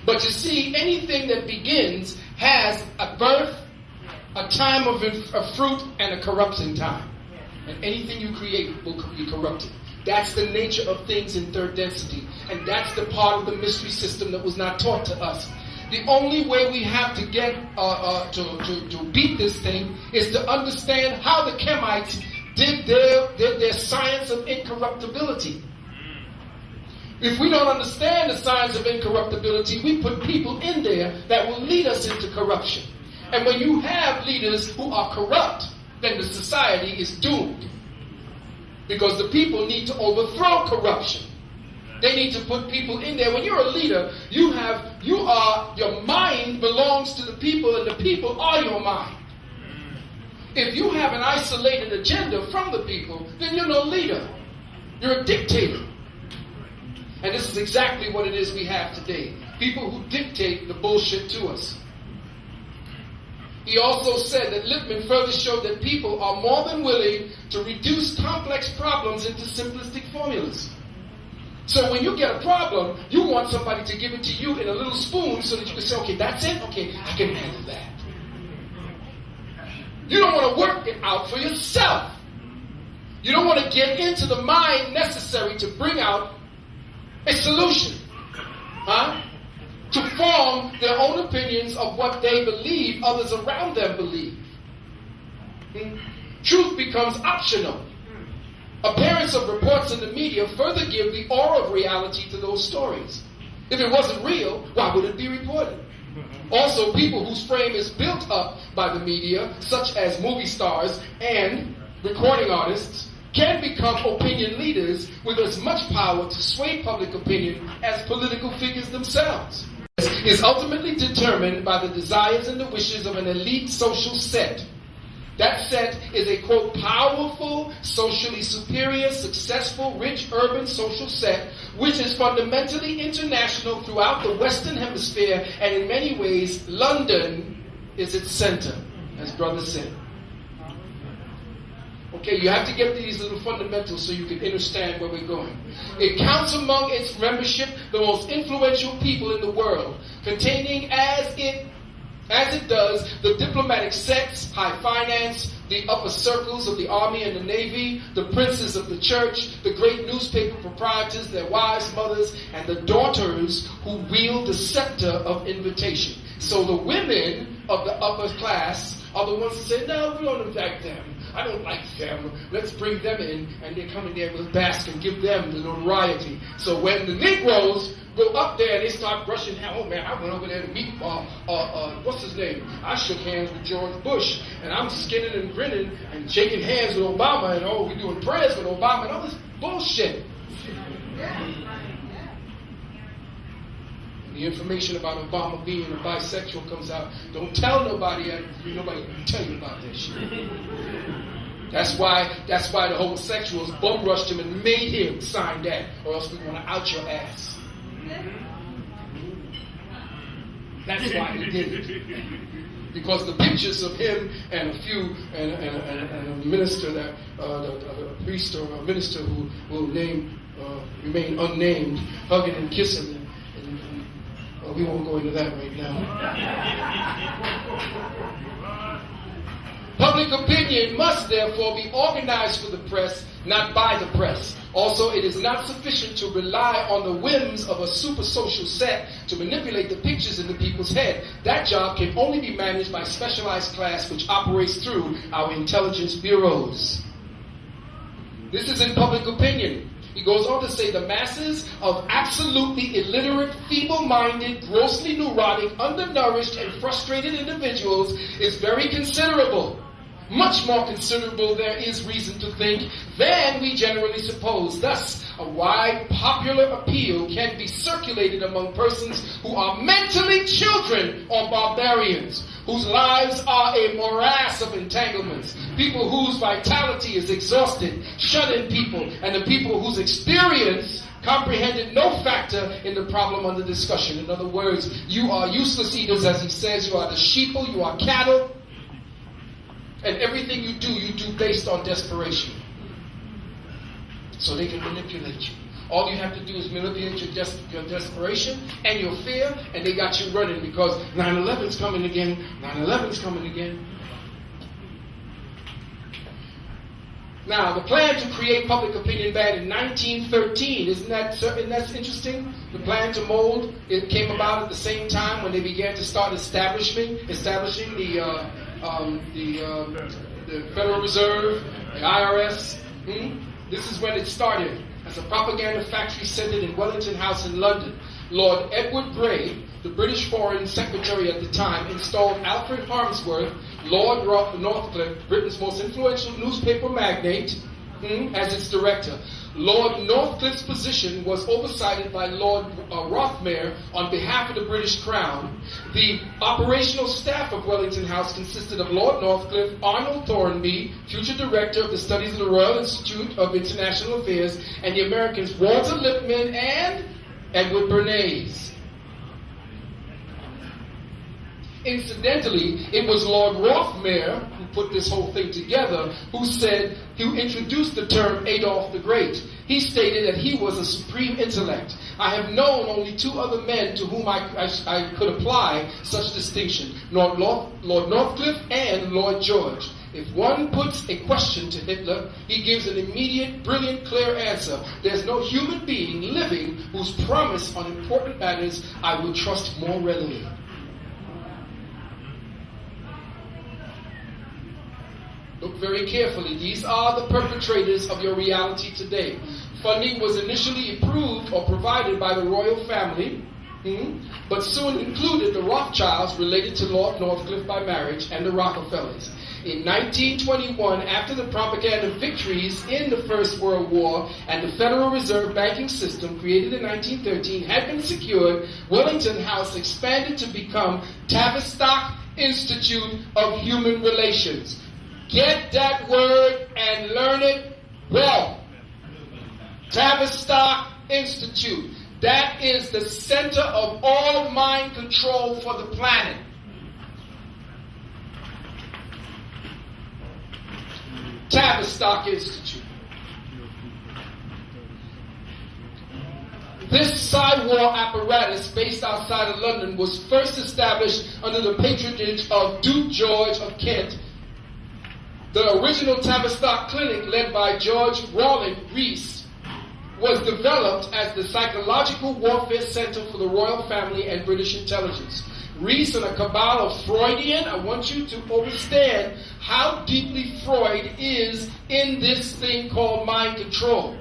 But you see, anything that begins has a birth, a time of fruit, and a corrupting time. And anything you create will be corrupted. That's the nature of things in third density. And that's the part of the mystery system that was not taught to us. The only way we have to get to beat this thing is to understand how the Kemites did their science of incorruptibility. If we don't understand the science of incorruptibility, we put people in there that will lead us into corruption. And when you have leaders who are corrupt, then the society is doomed. Because the people need to overthrow corruption. They need to put people in there. When you're a leader, your mind belongs to the people, and the people are your mind. If you have an isolated agenda from the people, then you're no leader. You're a dictator. And this is exactly what it is we have today. People who dictate the bullshit to us. He also said that Lippmann further showed that people are more than willing to reduce complex problems into simplistic formulas. So when you get a problem, you want somebody to give it to you in a little spoon so that you can say, okay, that's it? Okay, I can handle that. You don't want to work it out for yourself. You don't want to get into the mind necessary to bring out a solution. To form their own opinions of what they believe others around them believe. Truth becomes optional. Appearance of reports in the media further give the aura of reality to those stories. If it wasn't real, why would it be reported? Also, people whose frame is built up by the media, such as movie stars and recording artists, can become opinion leaders with as much power to sway public opinion as political figures themselves. Is ultimately determined by the desires and the wishes of an elite social set. That set is a, quote, powerful, socially superior, successful, rich, urban social set, which is fundamentally international throughout the Western Hemisphere, and in many ways, London is its center, as brother said. Okay, you have to get these little fundamentals so you can understand where we're going. It counts among its membership the most influential people in the world, containing as it does the diplomatic sets, high finance, the upper circles of the army and the navy, the princes of the church, the great newspaper proprietors, their wives, mothers, and the daughters who wield the scepter of invitation. So the women of the upper class are the ones that say, no, we don't invite them. I don't like them. Let's bring them in, and they come in there with bask and give them the notoriety. So when the Negroes go up there and they start brushing, oh man, I went over there to meet, what's his name? I shook hands with George Bush, and I'm skinning and grinning and shaking hands with Obama, and we're doing prayers with Obama, and all this bullshit. The information about Obama being a bisexual comes out. Don't tell nobody. Nobody can tell you about that shit. That's why the homosexuals bum rushed him and made him sign that, or else we want to out your ass. That's why he did it. Because the pictures of him and a minister, that a priest or a minister who will remain unnamed, hugging and kissing. We won't go into that right now. Public opinion must therefore be organized for the press, not by the press. Also, it is not sufficient to rely on the whims of a super social set to manipulate the pictures in the people's head. That job can only be managed by a specialized class which operates through our intelligence bureaus. This is in public opinion. He goes on to say the masses of absolutely illiterate, feeble-minded, grossly neurotic, undernourished, and frustrated individuals is very considerable. Much more considerable, there is reason to think, than we generally suppose. Thus, a wide popular appeal can be circulated among persons who are mentally children or barbarians, whose lives are a morass of entanglements, people whose vitality is exhausted, shut-in people, and the people whose experience comprehended no factor in the problem under discussion. In other words, you are useless eaters, as he says. You are the sheeple, you are cattle, and everything you do based on desperation. So they can manipulate you. All you have to do is manipulate your desperation and your fear, and they got you running because 9/11's coming again. 9/11's coming again. Now, the plan to create public opinion ban in 1913, isn't that interesting? The plan to mold, it came about at the same time when they began to start establishing the Federal Reserve, the IRS. This is when it started. As a propaganda factory centered in Wellington House in London, Lord Edward Grey, the British Foreign Secretary at the time, installed Alfred Harmsworth, Lord Northcliffe, Britain's most influential newspaper magnate, as its director. Lord Northcliffe's position was oversighted by Lord Rothmere on behalf of the British Crown. The operational staff of Wellington House consisted of Lord Northcliffe, Arnold Thornby, future director of the Studies of the Royal Institute of International Affairs, and the Americans Walter Lippmann and Edward Bernays. Incidentally, it was Lord Rothmere who put this whole thing together, who introduced the term Adolf the Great. He stated that he was a supreme intellect. I have known only two other men to whom I could apply such distinction, Lord Northcliffe and Lord George. If one puts a question to Hitler, he gives an immediate, brilliant, clear answer. There's no human being living whose promise on important matters I would trust more readily. Look very carefully. These are the perpetrators of your reality today. Funding was initially approved or provided by the royal family, but soon included the Rothschilds related to Lord Northcliffe by marriage and the Rockefellers. In 1921, after the propaganda victories in the First World War and the Federal Reserve banking system created in 1913 had been secured, Wellington House expanded to become Tavistock Institute of Human Relations. Get that word and learn it well. Tavistock Institute. That is the center of all mind control for the planet. Tavistock Institute. This side-war apparatus based outside of London was first established under the patronage of Duke George of Kent. The original Tavistock Clinic, led by George Rawlin Rees, was developed as the Psychological Warfare Center for the Royal Family and British Intelligence. reason a cabal of Freudian, I want you to understand how deeply Freud is in this thing called mind control.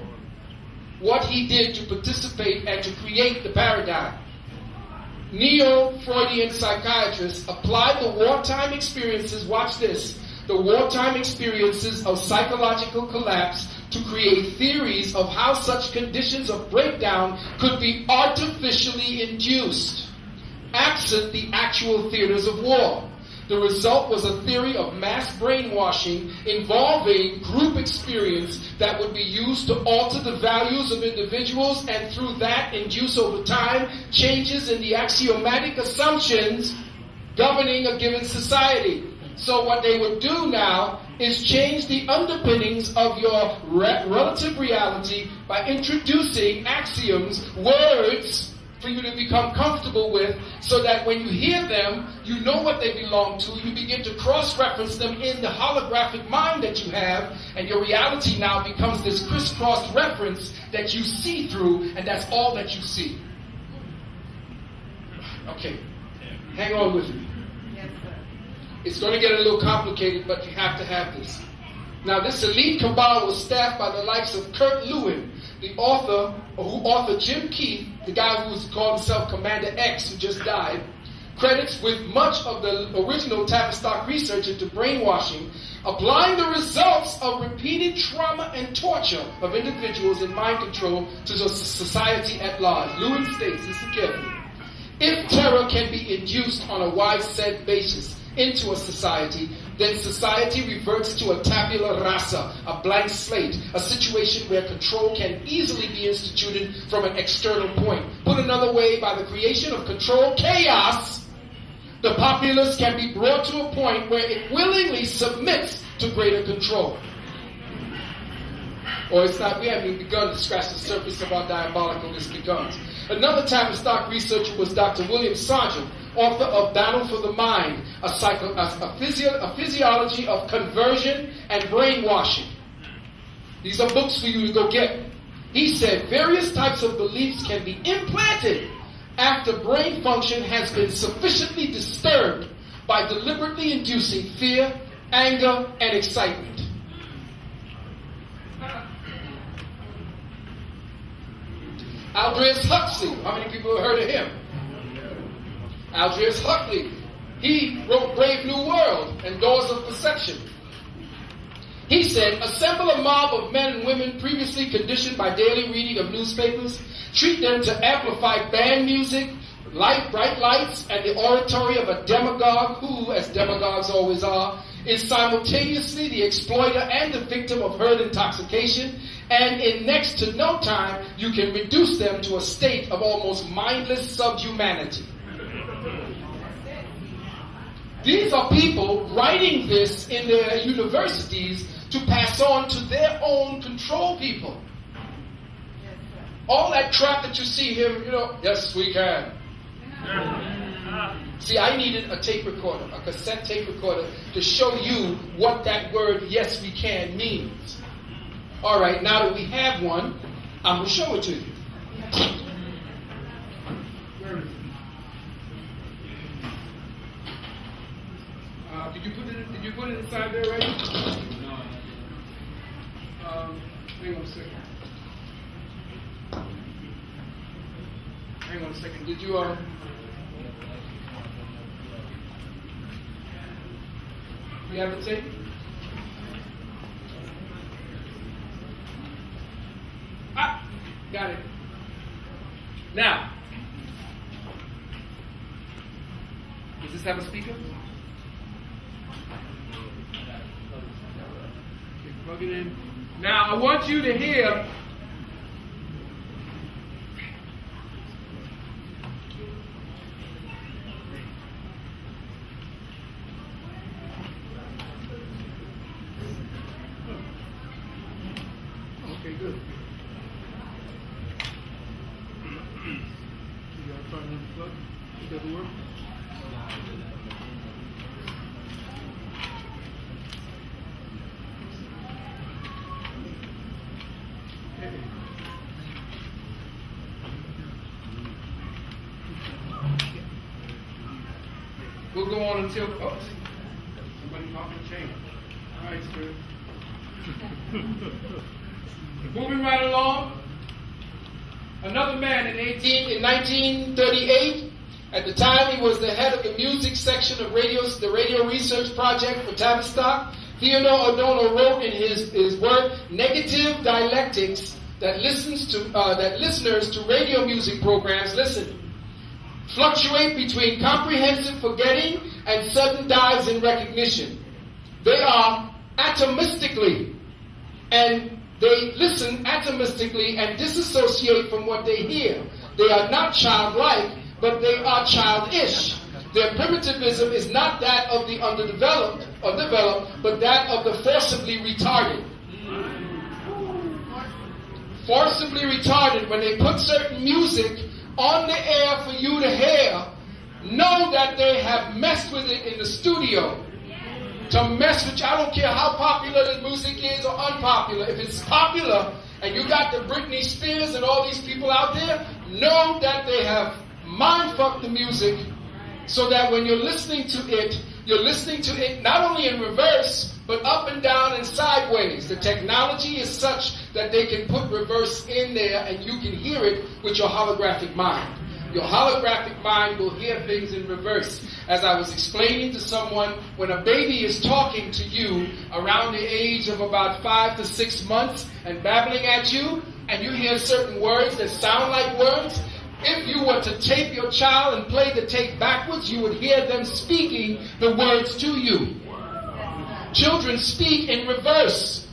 What he did to participate and to create the paradigm. Neo-Freudian psychiatrists applied the wartime experiences, watch this, the wartime experiences of psychological collapse to create theories of how such conditions of breakdown could be artificially induced, absent the actual theaters of war. The result was a theory of mass brainwashing involving group experience that would be used to alter the values of individuals and through that induce over time changes in the axiomatic assumptions governing a given society. So what they would do now is change the underpinnings of your relative reality by introducing axioms, words, for you to become comfortable with, so that when you hear them, you know what they belong to. You begin to cross-reference them in the holographic mind that you have, and your reality now becomes this crisscrossed reference that you see through, and that's all that you see. Okay, hang on with me. Yes, sir. It's going to get a little complicated, but you have to have this. Now, this elite cabal was staffed by the likes of Kurt Lewin, the author, who authored Jim Keith, the guy who was called himself Commander X, who just died, credits with much of the original Tavistock research into brainwashing, applying the results of repeated trauma and torture of individuals in mind control to the society at large. Lewin states, listen carefully, if terror can be induced on a widespread basis into a society, then society reverts to a tabula rasa, a blank slate, a situation where control can easily be instituted from an external point. Put another way, by the creation of control chaos, the populace can be brought to a point where it willingly submits to greater control. Or it's not, we haven't even begun to scratch the surface of how diabolical this becomes. Another Tavistock researcher was Dr. William Sargent, author of Battle for the Mind, a physiology of conversion and brainwashing. These are books for you to go get. He said various types of beliefs can be implanted after brain function has been sufficiently disturbed by deliberately inducing fear, anger, and excitement. Aldous Huxley, how many people have heard of him? Aldous Huxley, he wrote Brave New World and Doors of Perception. He said, assemble a mob of men and women previously conditioned by daily reading of newspapers, treat them to amplify band music, bright lights, and the oratory of a demagogue who, as demagogues always are, is simultaneously the exploiter and the victim of herd intoxication, and in next to no time, you can reduce them to a state of almost mindless subhumanity. These are people writing this in their universities to pass on to their own control people. All that crap that you see here, yes, we can. See, I needed a tape recorder, a cassette tape recorder, to show you what that word, yes, we can, means. All right, now that we have one, I'm going to show it to you. Did you put it inside there already? No. Hang on a second. Hang on a second. Did you we have a tape? Ah, got it. Now, does this have a speaker? Okay, plug it in. Now, I want you to hear. Okay, good. You got to try to plug. It doesn't work. until, oops, somebody popped the chain. All right, Spirit. Moving right along. Another man in 1938, at the time he was the head of the music section of the Radio Research Project for Tavistock. Theodore Adorno wrote in his work, Negative Dialectics, that listeners to radio music programs, fluctuate between comprehensive forgetting and sudden dives in recognition. They are atomistically, and they listen atomistically and disassociate from what they hear. They are not childlike, but they are childish. Their primitivism is not that of the underdeveloped or developed, but that of the forcibly retarded. Forcibly retarded, when they put certain music on the air for you to hear, know that they have messed with it in the studio. To mess with you, I don't care how popular the music is or unpopular. If it's popular and you got the Britney Spears and all these people out there, know that they have mind-fucked the music so that when you're listening to it not only in reverse, but up and down and sideways. The technology is such that they can put reverse in there and you can hear it with your holographic mind. Your holographic mind will hear things in reverse. As I was explaining to someone, when a baby is talking to you around the age of about 5 to 6 months and babbling at you, and you hear certain words that sound like words, if you were to tape your child and play the tape backwards, you would hear them speaking the words to you. Children speak in reverse.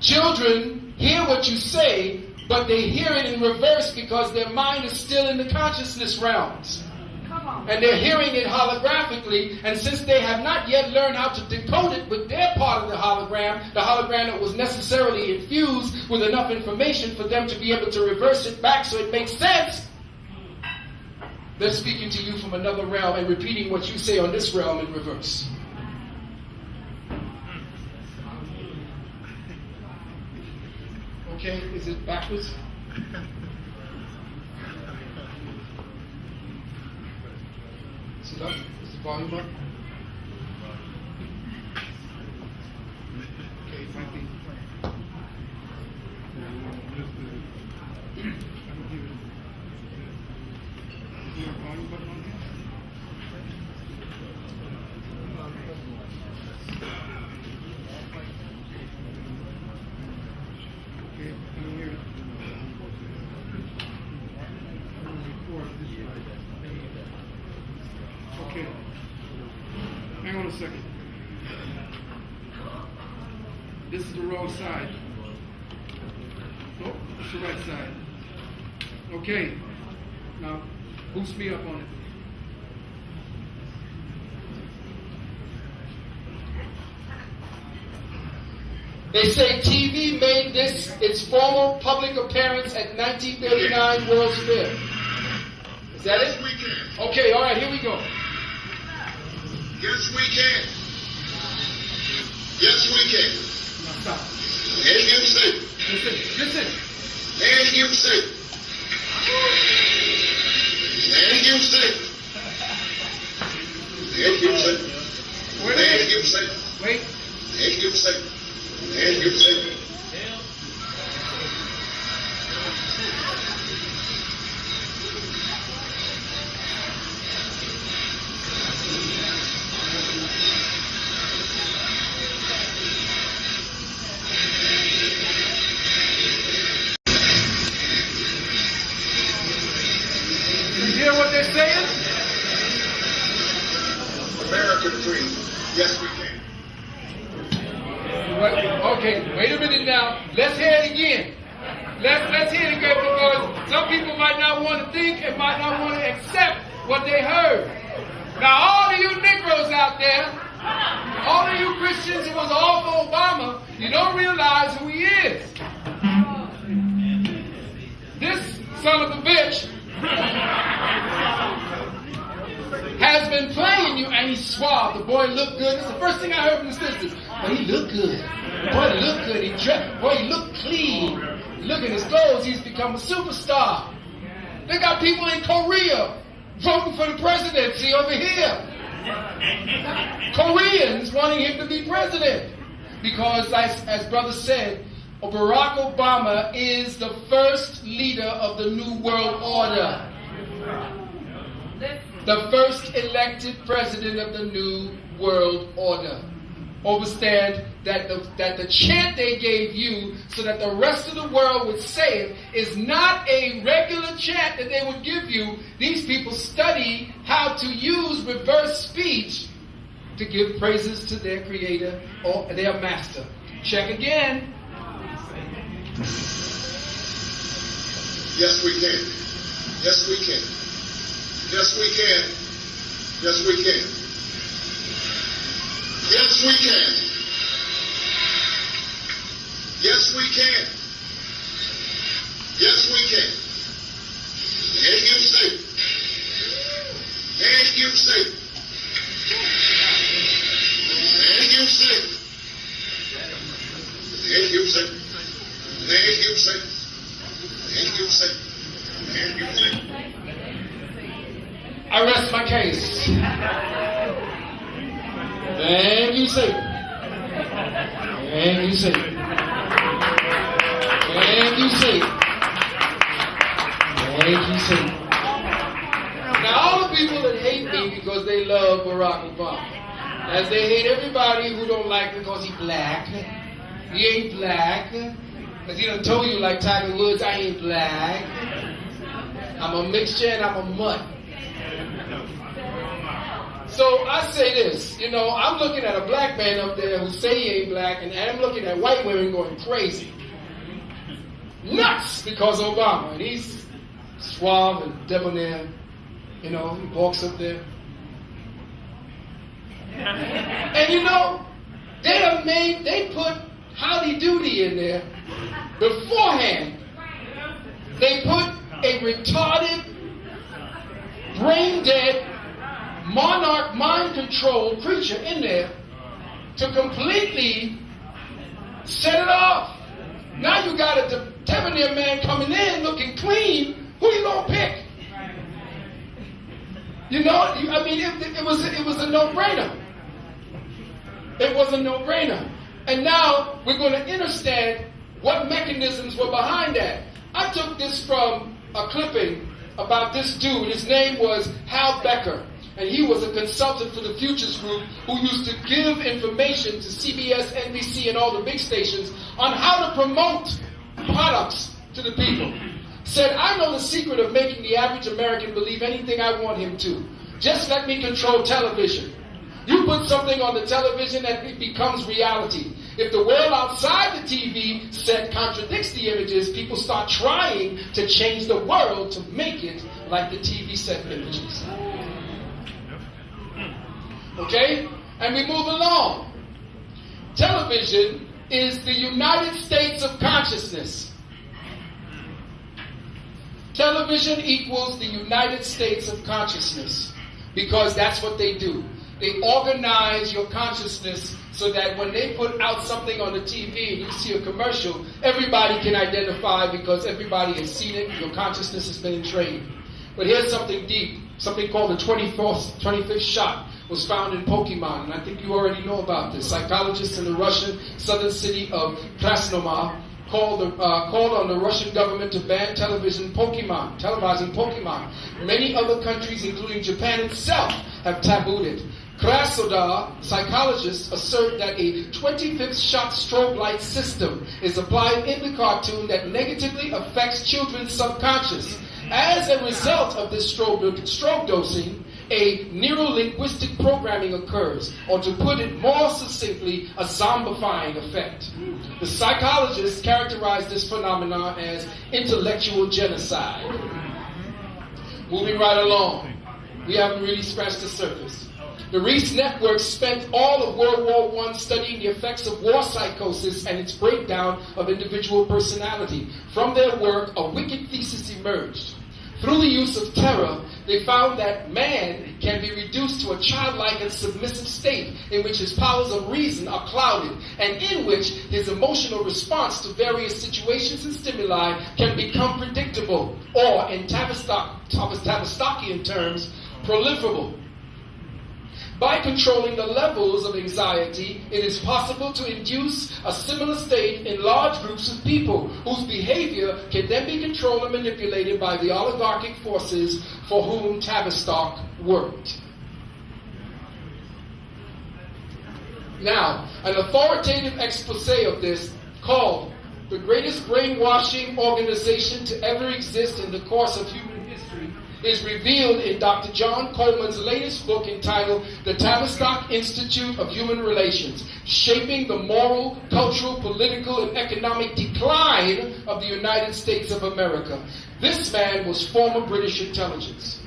Children hear what you say, but they hear it in reverse because their mind is still in the consciousness realms. And they're hearing it holographically, and since they have not yet learned how to decode it with their part of the hologram that was necessarily infused with enough information for them to be able to reverse it back so it makes sense, they're speaking to you from another realm and repeating what you say on this realm in reverse. Okay, is it backwards? Is it up? Is the volume up? Okay, it might be. Is there a volume button on here? Okay, I don't hear it. Okay. Hang on a second. This is the wrong side. Nope, it's the right side. Okay. Now, boost me up on it. They say TV made this its formal public appearance at 1939 World's Fair. Is that it? Yes, we can. Okay, all right, here we go. Yes, we can. Yes, we can. Now stop. And you say. Listen. And you say. And you say. And you say. Wait a And minute. you say. Wait. And you say. And you say. You hear what they're saying? American dream. Yes, we can. Okay, wait a minute now. Let's hear it again. Let's hear it again because some people might not want to think and might not want to accept what they heard. Now, all of you Negroes out there, all of you Christians who was all for Obama, you don't realize who he is. This son of a bitch has been playing you, and he's suave. The boy looked good. It's the first thing I heard from the sisters. But he looked good. The boy looked good. He dressed. Boy, he looked clean. Look at his clothes. He's become a superstar. They got people in Korea voting for the presidency over here. Koreans wanting him to be president. Because, as brother said, Barack Obama is the first leader of the New World Order. The first elected president of the New World Order. Understand that the chant they gave you so that the rest of the world would say it is not a regular chant that they would give you. These people study how to use reverse speech to give praises to their creator or their master. Check again. Yes, we can. Yes, we can. Yes, we can. Yes, we can. Yes, we can. Yes, we can. Yes, we can. And you say. And you say. And you say. And you say. And you say. And you say. And you say. I rest my case. And you say. And you say. And you say. And you say. Now all the people that hate me because they love Barack Obama, as they hate everybody who don't like him because he's black. He ain't black. Because he done told you like Tiger Woods, I ain't black. I'm a mixture and I'm a mutt. So I say this, I'm looking at a black man up there who say he ain't black, and I'm looking at white women going crazy. Nuts because of Obama. And he's suave and debonair. He walks up there. And they put Howdy Doody in there beforehand. They put a retarded, brain-dead, monarch mind-controlled creature in there to completely set it off. Now you got a debonair man coming in looking clean. Who you gonna pick? It was a no-brainer. It was a no-brainer. And now we're going to understand what mechanisms were behind that. I took this from a clipping about this dude. His name was Hal Becker. And he was a consultant for the Futures Group who used to give information to CBS, NBC, and all the big stations on how to promote products to the people. Said, I know the secret of making the average American believe anything I want him to. Just let me control television. You put something on the television and it becomes reality. If the world outside the TV set contradicts the images, people start trying to change the world to make it like the TV set images. Okay? And we move along. Television is the United States of consciousness. Television equals the United States of consciousness because that's what they do. They organize your consciousness so that when they put out something on the TV and you see a commercial, everybody can identify because everybody has seen it. Your consciousness has been trained. But here's something deep. Something called the 25th shot was found in Pokemon. And I think you already know about this. Psychologists in the Russian southern city of Krasnodar called on the Russian government to ban televising Pokemon. Many other countries, including Japan itself, have tabooed it. Krasnodar psychologists assert that a 25th shot strobe light system is applied in the cartoon that negatively affects children's subconscious. As a result of this strobe dosing, a neuro-linguistic programming occurs, or to put it more succinctly, a zombifying effect. The psychologists characterize this phenomenon as intellectual genocide. Moving right along, we haven't really scratched the surface. The Reese Network spent all of World War I studying the effects of war psychosis and its breakdown of individual personality. From their work, a wicked thesis emerged. Through the use of terror, they found that man can be reduced to a childlike and submissive state in which his powers of reason are clouded, and in which his emotional response to various situations and stimuli can become predictable, or in Tavistockian terms, proliferable. By controlling the levels of anxiety, it is possible to induce a similar state in large groups of people whose behavior can then be controlled and manipulated by the oligarchic forces for whom Tavistock worked. Now, an authoritative expose of this, called "The Greatest Brainwashing Organization to Ever Exist in the Course of Human History," is revealed in Dr. John Coleman's latest book entitled The Tavistock Institute of Human Relations, Shaping the Moral, Cultural, Political, and Economic Decline of the United States of America. This man was former British intelligence.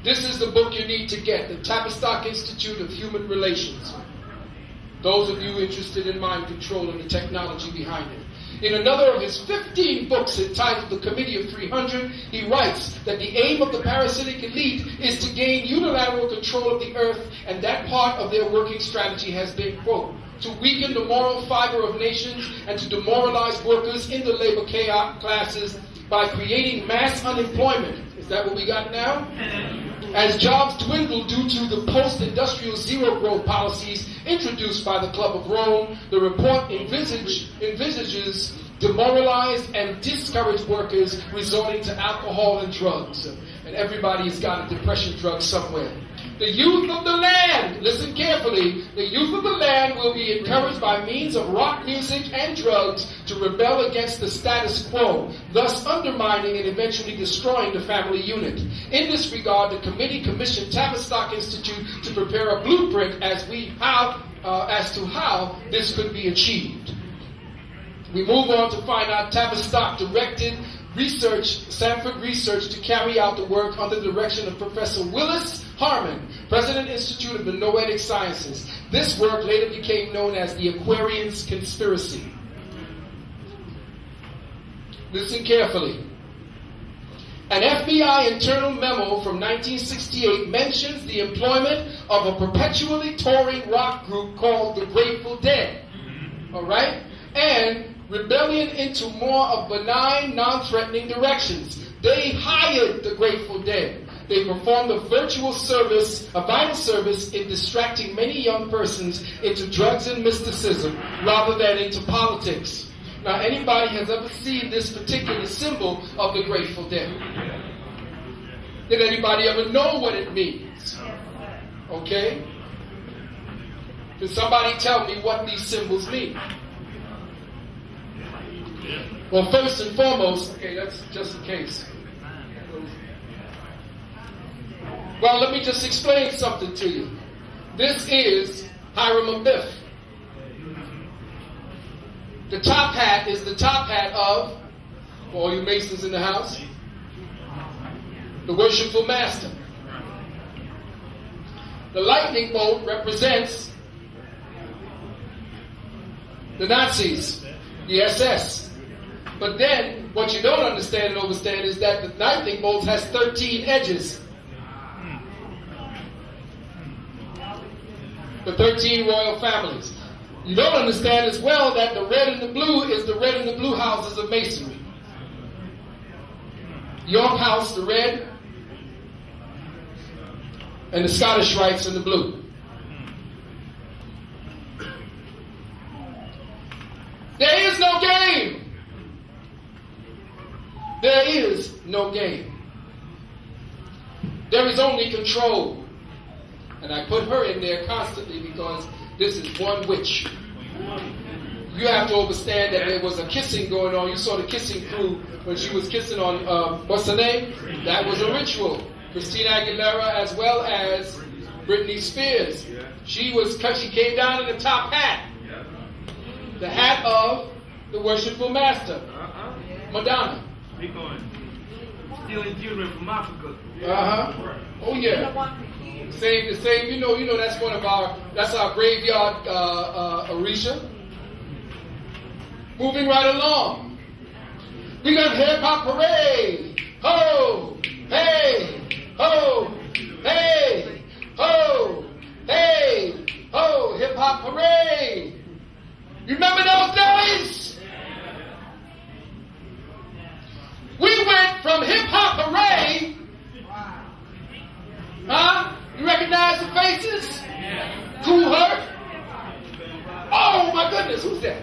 This is the book you need to get, The Tavistock Institute of Human Relations. Those of you interested in mind control and the technology behind it. In another of his 15 books entitled The Committee of 300, he writes that the aim of the parasitic elite is to gain unilateral control of the earth, and that part of their working strategy has been, quote, to weaken the moral fiber of nations and to demoralize workers in the labor classes by creating mass unemployment. Is that what we got now? As jobs dwindle due to the post-industrial zero-growth policies introduced by the Club of Rome, the report envisages demoralized and discouraged workers resorting to alcohol and drugs. And everybody's got a depression drug somewhere. The youth of the land, listen carefully, the youth of the land will be encouraged by means of rock music and drugs to rebel against the status quo, thus undermining and eventually destroying the family unit. In this regard, the committee commissioned Tavistock Institute to prepare a blueprint as to how this could be achieved. We move on to find out Tavistock directed Sanford Research to carry out the work under the direction of Professor Willis Harmon, President Institute of the Noetic Sciences. This work later became known as the Aquarian's Conspiracy. Listen carefully. An FBI internal memo from 1968 mentions the employment of a perpetually touring rock group called the Grateful Dead. All right? And rebellion into more of benign, non-threatening directions. They hired the Grateful Dead. They performed a vital service in distracting many young persons into drugs and mysticism rather than into politics. Now, anybody has ever seen this particular symbol of the Grateful Dead? Did anybody ever know what it means? Okay? Can somebody tell me what these symbols mean? Well, first and foremost, okay, that's just in case. Well, let me just explain something to you. This is Hiram Abiff. The top hat is the top hat of, for all you Masons in the house, the worshipful master. The lightning bolt represents the Nazis, the SS. But then, what you don't understand and overstand is that the lightning bolt has 13 edges. The 13 royal families. You don't understand as well that the red and the blue is the red and the blue houses of Masonry. York House, the red, and the Scottish Rites in the blue. There is no game. There is no game. There is only control. And I put her in there constantly because this is one witch. You have to understand that there was a kissing going on. You saw the kissing crew when she was kissing on, what's her name? That was a ritual. Christina Aguilera as well as Britney Spears. She came down in the top hat. The hat of the worshipful master. Madonna. Keep going. Stealing children from Africa. Oh yeah. Same, you know that's that's our graveyard Orisha. Moving right along. We got hip hop parade. places? Cool Herc? Oh my goodness, who's that?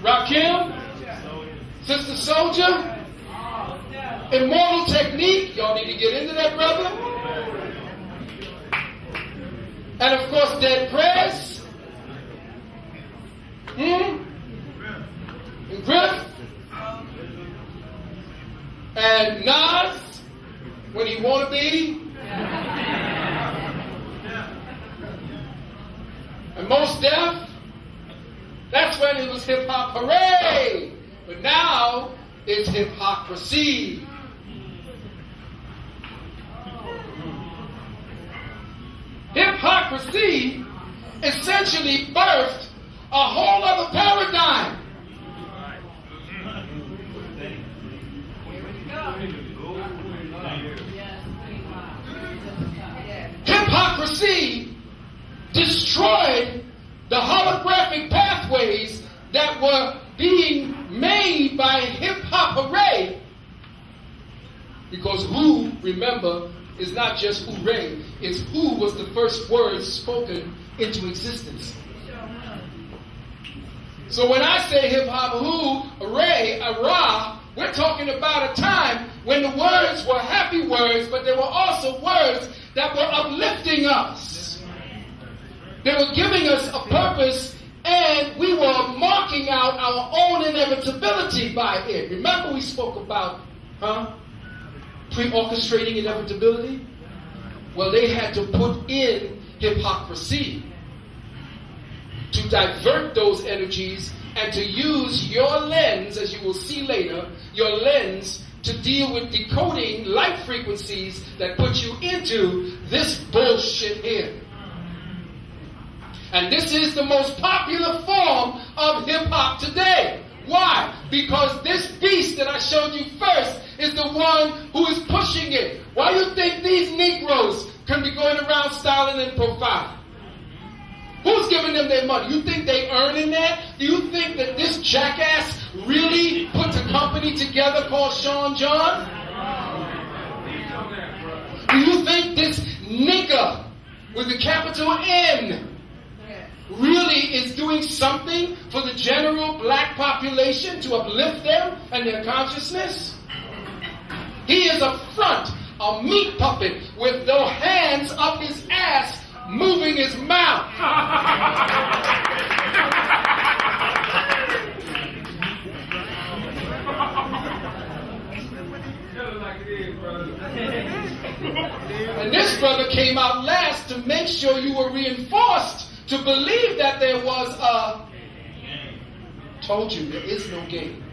Rakim? Sister Soldier? Immortal Technique? Y'all need to get into that, brother. And of course, Dead Press. And Griff. And Nas, when he wanna be. And Most Def, that's when it was hip hop hooray. But now it's hypocrisy. Hypocrisy essentially birthed a whole other paradigm. Hypocrisy destroyed the holographic pathways that were being made by hip-hop hooray. Because who, remember, is not just hooray, it's who was the first word spoken into existence. So when I say hip-hop who, hooray, hurrah, we're talking about a time when the words were happy words, but they were also words that were uplifting us. They were giving us a purpose, and we were marking out our own inevitability by it. Remember we spoke about, pre-orchestrating inevitability? Well, they had to put in hypocrisy to divert those energies and to use your lens, as you will see later, your lens to deal with decoding light frequencies that put you into this bullshit here. And this is the most popular form of hip-hop today. Why? Because this beast that I showed you first is the one who is pushing it. Why do you think these Negroes can be going around styling and profiling? Who's giving them their money? You think they earning that? Do you think that this jackass really puts a company together called Sean John? Do you think this nigger with the capital N really is doing something for the general black population to uplift them and their consciousness? He is a front, a meat puppet with no hands up his ass moving his mouth. And this brother came out last to make sure you were reinforced to believe that there was a... Told you, there is no game.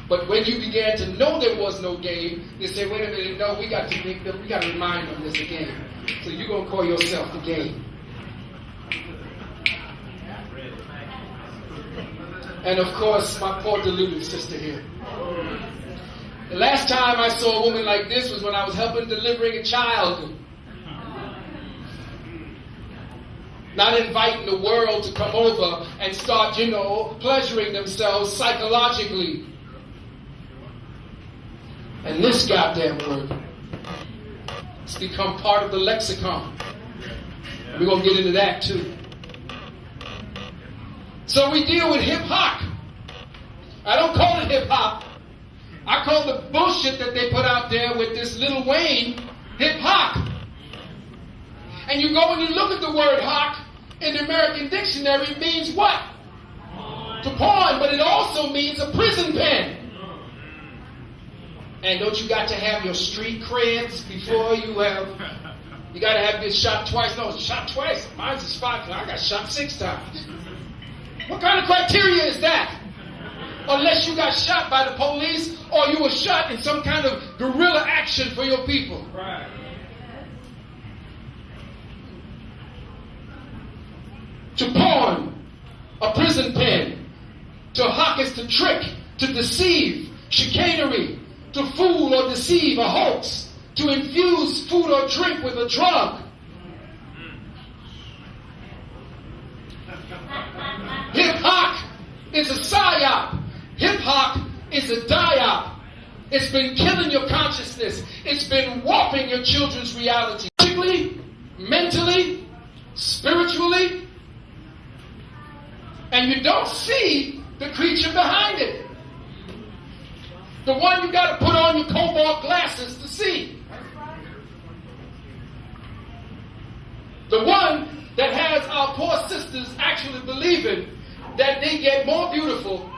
But when you began to know there was no game, they said, wait a minute, no, we got to remind them there's a game. So you're going to call yourself the game. And of course, my poor deluded sister here. The last time I saw a woman like this was when I was helping delivering a child. Not inviting the world to come over and start, pleasuring themselves psychologically. And this goddamn word, it's become part of the lexicon. We're going to get into that too. So we deal with hip-hop. I don't call it hip-hop. I call the bullshit that they put out there with this Lil Wayne hip-hop. And you go and you look at the word hop in the American dictionary, it means what? To pawn, but it also means a prison pen. And don't you got to have your street creds before you got to have this shot twice? No, shot twice. Mine's is 5. I got shot 6 times. What kind of criteria is that? Unless you got shot by the police or you were shot in some kind of guerrilla action for your people. Right. To pawn, a prison pen. To hock is to trick, to deceive, chicanery. To fool or deceive, a hoax. To infuse food or drink with a drug. Hip-hop is a psyop. Hip-hop is a die-op. It's been killing your consciousness. It's been warping your children's reality. Physically, mentally, spiritually. And you don't see the creature behind it. The one you got to put on your cobalt glasses to see. The one that has our poor sisters actually believing that they get more beautiful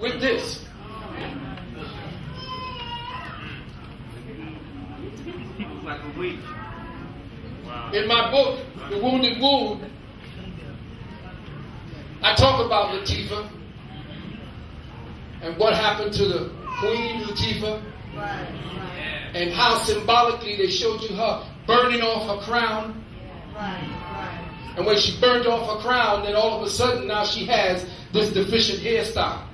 with this. Like a week. Wow. In my book, The Wounded Wound, I talk about Latifah and what happened to the Queen Latifah and how symbolically they showed you her burning off her crown. And when she burned off her crown, then all of a sudden now she has this deficient hairstyle.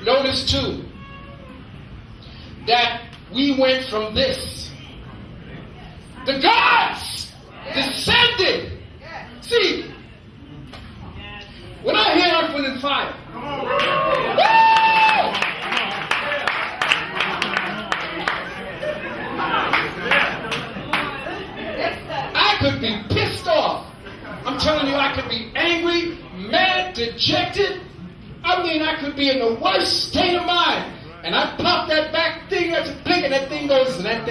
Notice too that we went from this. The gods descended. See, when I hear Earth, Wind, and Fire, I could be pissed off. I'm telling you, I could be angry, mad, dejected. I mean, I could be in the worst state of mind. And I pop that back thing, that's blink, and that thing goes. Right?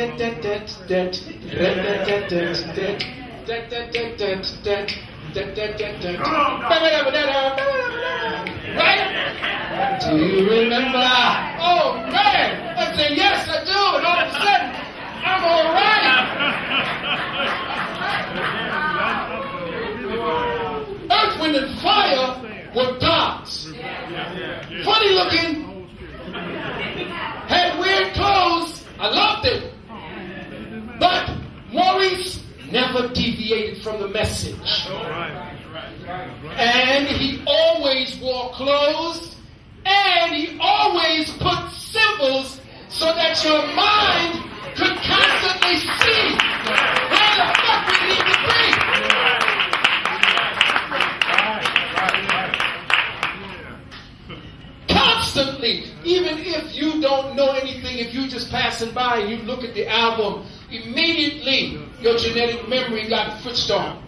Do you remember? Oh, man. I say, yes, I do. And all of a sudden, I'm all right. Earth, Wind, and Fire were gods. Funny looking. Had weird clothes. I loved it. But Maurice never deviated from the message. And he always wore clothes. And he always put symbols so that your mind could constantly see where the fuck we need to be. Constantly. Even if you don't know anything, if you're just passing by and you look at the album, immediately your genetic memory got switched on.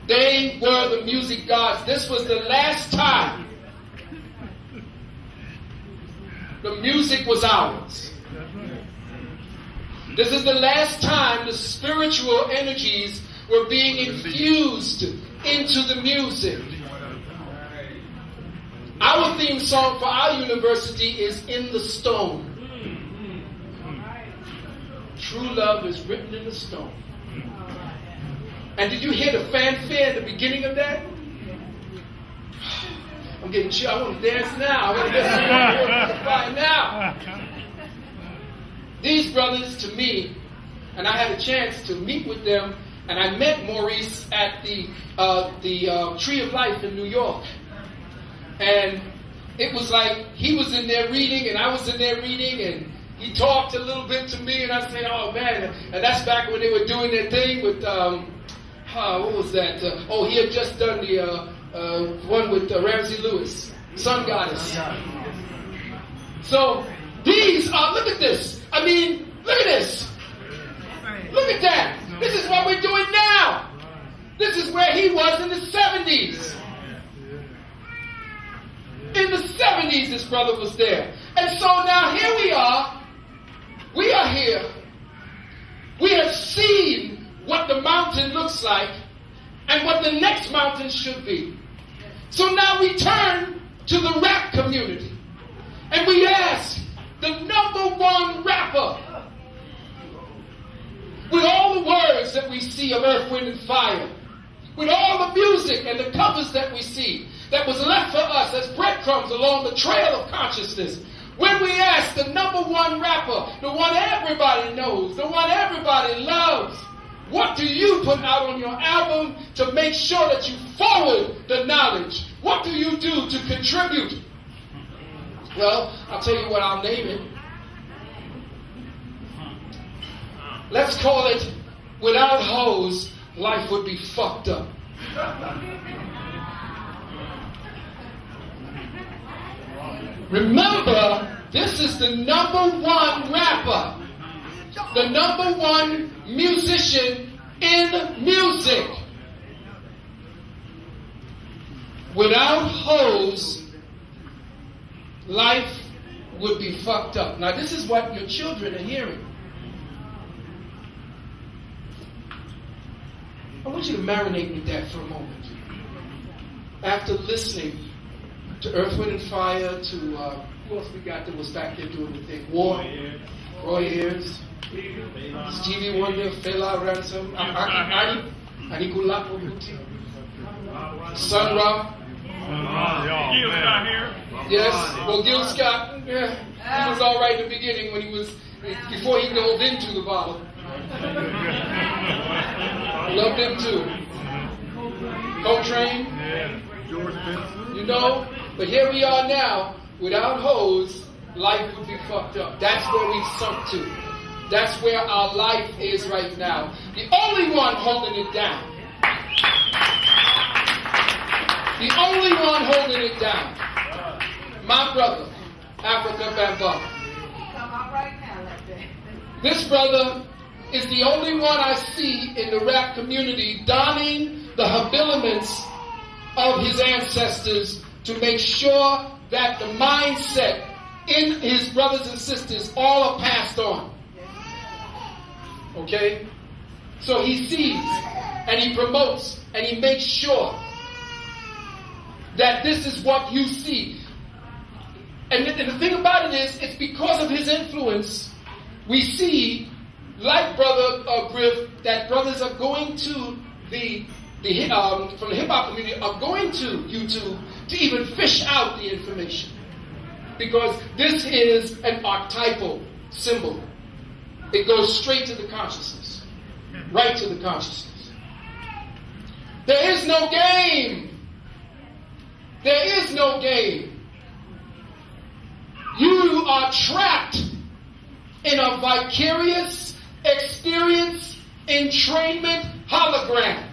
They were the music gods. This was the last time the music was ours. This is the last time the spiritual energies were being infused into the music. Our theme song for our university is In the Stone. True love is written in the stone. And did you hear the fanfare at the beginning of that? I'm getting chill. I want to dance now. I want to get some fire now. These brothers, to me, and I had a chance to meet with them, and I met Maurice at the Tree of Life in New York. And it was like he was in there reading, and I was in there reading, and he talked a little bit to me, and I said, oh, man. And that's back when they were doing their thing with... what was that? He had just done the one with Ramsey Lewis, Sun Goddess. So these are, look at this. I mean, look at this. Look at that. This is what we're doing now. This is where he was in the 70s. In the 70s, this brother was there. And so now here we are. We are here. We have seen what the mountain looks like and what the next mountain should be. So now we turn to the rap community and we ask the #1 rapper with all the words that we see of Earth, Wind, and Fire, with all the music and the covers that we see that was left for us as breadcrumbs along the trail of consciousness. When we ask the #1 rapper, the one everybody knows, the one everybody loves, what do you put out on your album to make sure that you forward the knowledge? What do you do to contribute? Well, I'll tell you what, I'll name it. Let's call it, without hoes, life would be fucked up. Remember, this is the #1 rapper, the #1 musician in music. Without hoes, life would be fucked up. Now, this is what your children are hearing. I want you to marinate with that for a moment. After listening to Earth, Wind, and Fire, to who else we got that was back there doing the thing? War, Roy Ayers, Stevie Wonder, Fela Ransom, Anikulapo Muti, Sun Ra. Gil Scott here. Yes, well, Gil Scott, yeah, he was all right in the beginning when he was, before he dove into the bottle. Loved him too. Coltrane, George Benson. you know, but here we are now. Without hoes, life would be fucked up. That's where we've sunk to. That's where our life is right now. The only one holding it down. The only one holding it down. My brother, Africa Bambaa. Come on right now, like that. This brother is the only one I see in the rap community donning the habiliments of his ancestors to make sure that the mindset in his brothers and sisters all are passed on. Okay? So he sees and he promotes and he makes sure that this is what you see. And the thing about it is, it's because of his influence, we see, like Brother Griff, that brothers are going to from the hip-hop community, are going to YouTube to even fish out the information. Because this is an archetypal symbol. It goes straight to the consciousness. Right to the consciousness. There is no game. There is no game. You are trapped in a vicarious experience entrainment hologram.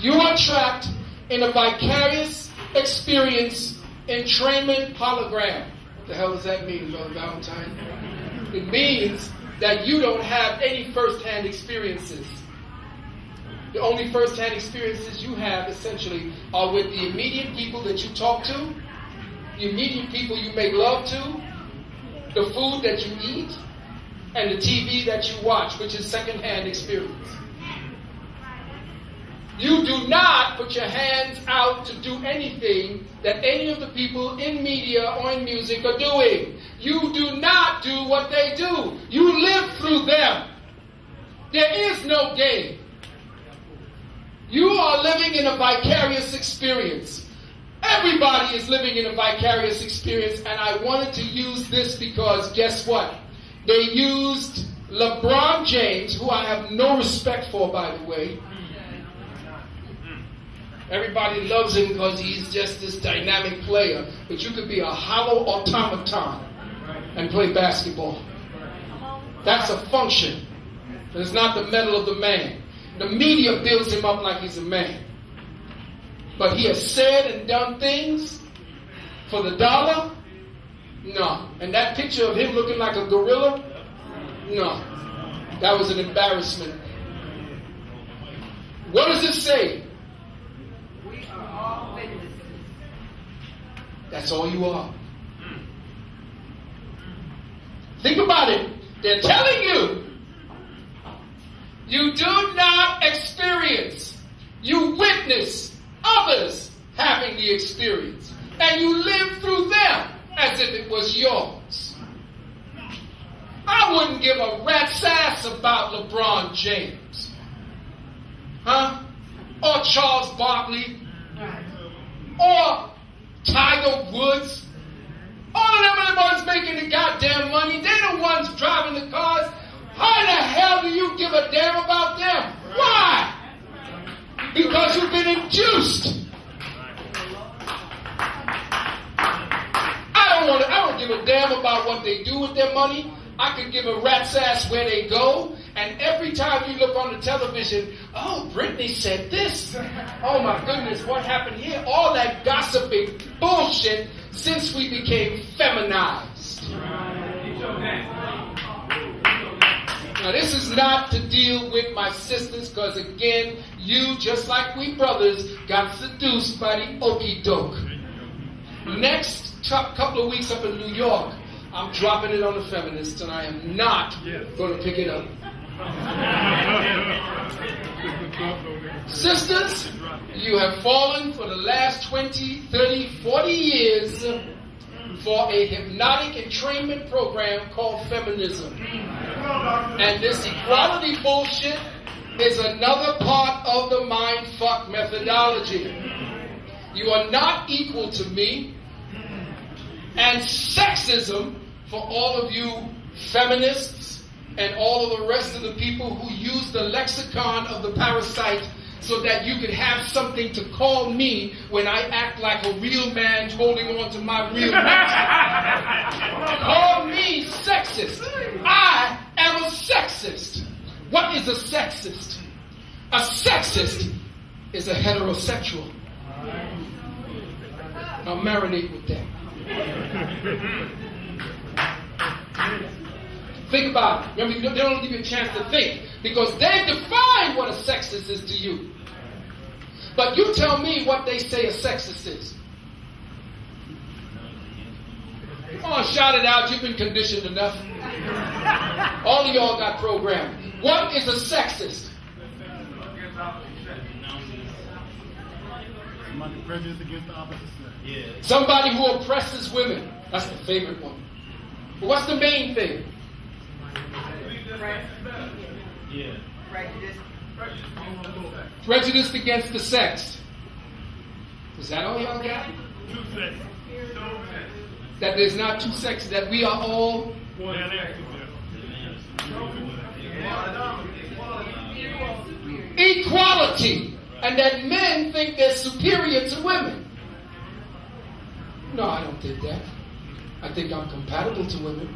You are trapped in a vicarious experience entrainment hologram. What the hell does that mean, Brother Valentine? It means that you don't have any first-hand experiences. The only first-hand experiences you have, essentially, are with the immediate people that you talk to, the immediate people you make love to, the food that you eat, and the TV that you watch, which is second-hand experience. You do not put your hands out to do anything that any of the people in media or in music are doing. You do not do what they do. You live through them. There is no game. You are living in a vicarious experience. Everybody is living in a vicarious experience, and I wanted to use this because guess what? They used LeBron James, who I have no respect for, by the way. Everybody loves him because he's just this dynamic player, but you could be a hollow automaton and play basketball. That's a function. It's not the metal of the man. The media builds him up like he's a man. But he has said and done things for the dollar? No. And that picture of him looking like a gorilla? No. That was an embarrassment. What does it say? We are all witnesses. That's all you are. Think about it. They're telling you, you do not experience. You witness others having the experience. And you live through them as if it was yours. I wouldn't give a rat's ass about LeBron James. Huh? Or Charles Barkley. Or Tiger Woods. All of them are the ones making the goddamn money. They're the ones driving the cars. How the hell do you give a damn about them? Why? Because you've been induced. I don't give a damn about what they do with their money. I could give a rat's ass where they go. And every time you look on the television, oh, Britney said this. Oh my goodness, what happened here? All that gossiping bullshit since we became feminized. Now, this is not to deal with my sisters, because again, you, just like we brothers, got seduced by the okie doke. Next couple of weeks up in New York, I'm dropping it on the feminists, and I am not going to pick it up. Sisters, you have fallen for the last 20, 30, 40 years for a hypnotic entrainment program called feminism. And this equality bullshit is another part of the mindfuck methodology. You are not equal to me. And sexism, for all of you feminists and all of the rest of the people who use the lexicon of the parasite so that you could have something to call me when I act like a real man holding on to my real man. Call me sexist. I am a sexist. What is a sexist? A sexist is a heterosexual. Now marinate with that. Think about it. Remember, they don't give you a chance to think, because they've defined what a sexist is to you. But you tell me what they say a sexist is. Come on, shout it out. You've been conditioned enough. All of y'all got programmed. What is a sexist? Somebody prejudiced against the opposite sex. Yeah. Somebody who oppresses women. That's the favorite one. But what's the main thing? Yeah. Prejudice against the sex. Is that all y'all got? Two sexes. That there's not two sexes, that we are all One. equality, and that men think they're superior to women. No, I don't think that. I think I'm compatible to women.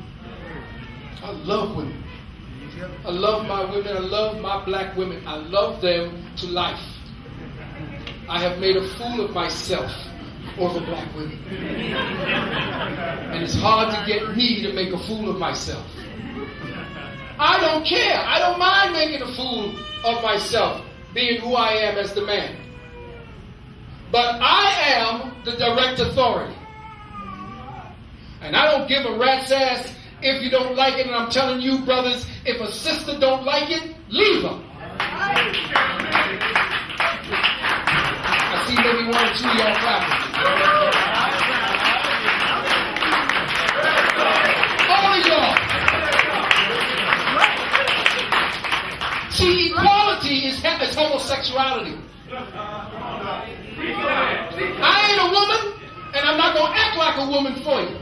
I love women. I love my women. I love my black women. I love them to life. I have made a fool of myself over black women. And it's hard to get me to make a fool of myself. I don't care. I don't mind making a fool of myself, being who I am as the man. But I am the direct authority. And I don't give a rat's ass if you don't like it. And I'm telling you, brothers, if a sister don't like it, leave her. I see maybe 1 or 2 of y'all clapping. All of y'all. See, equality is homosexuality. I ain't a woman, and I'm not going to act like a woman for you.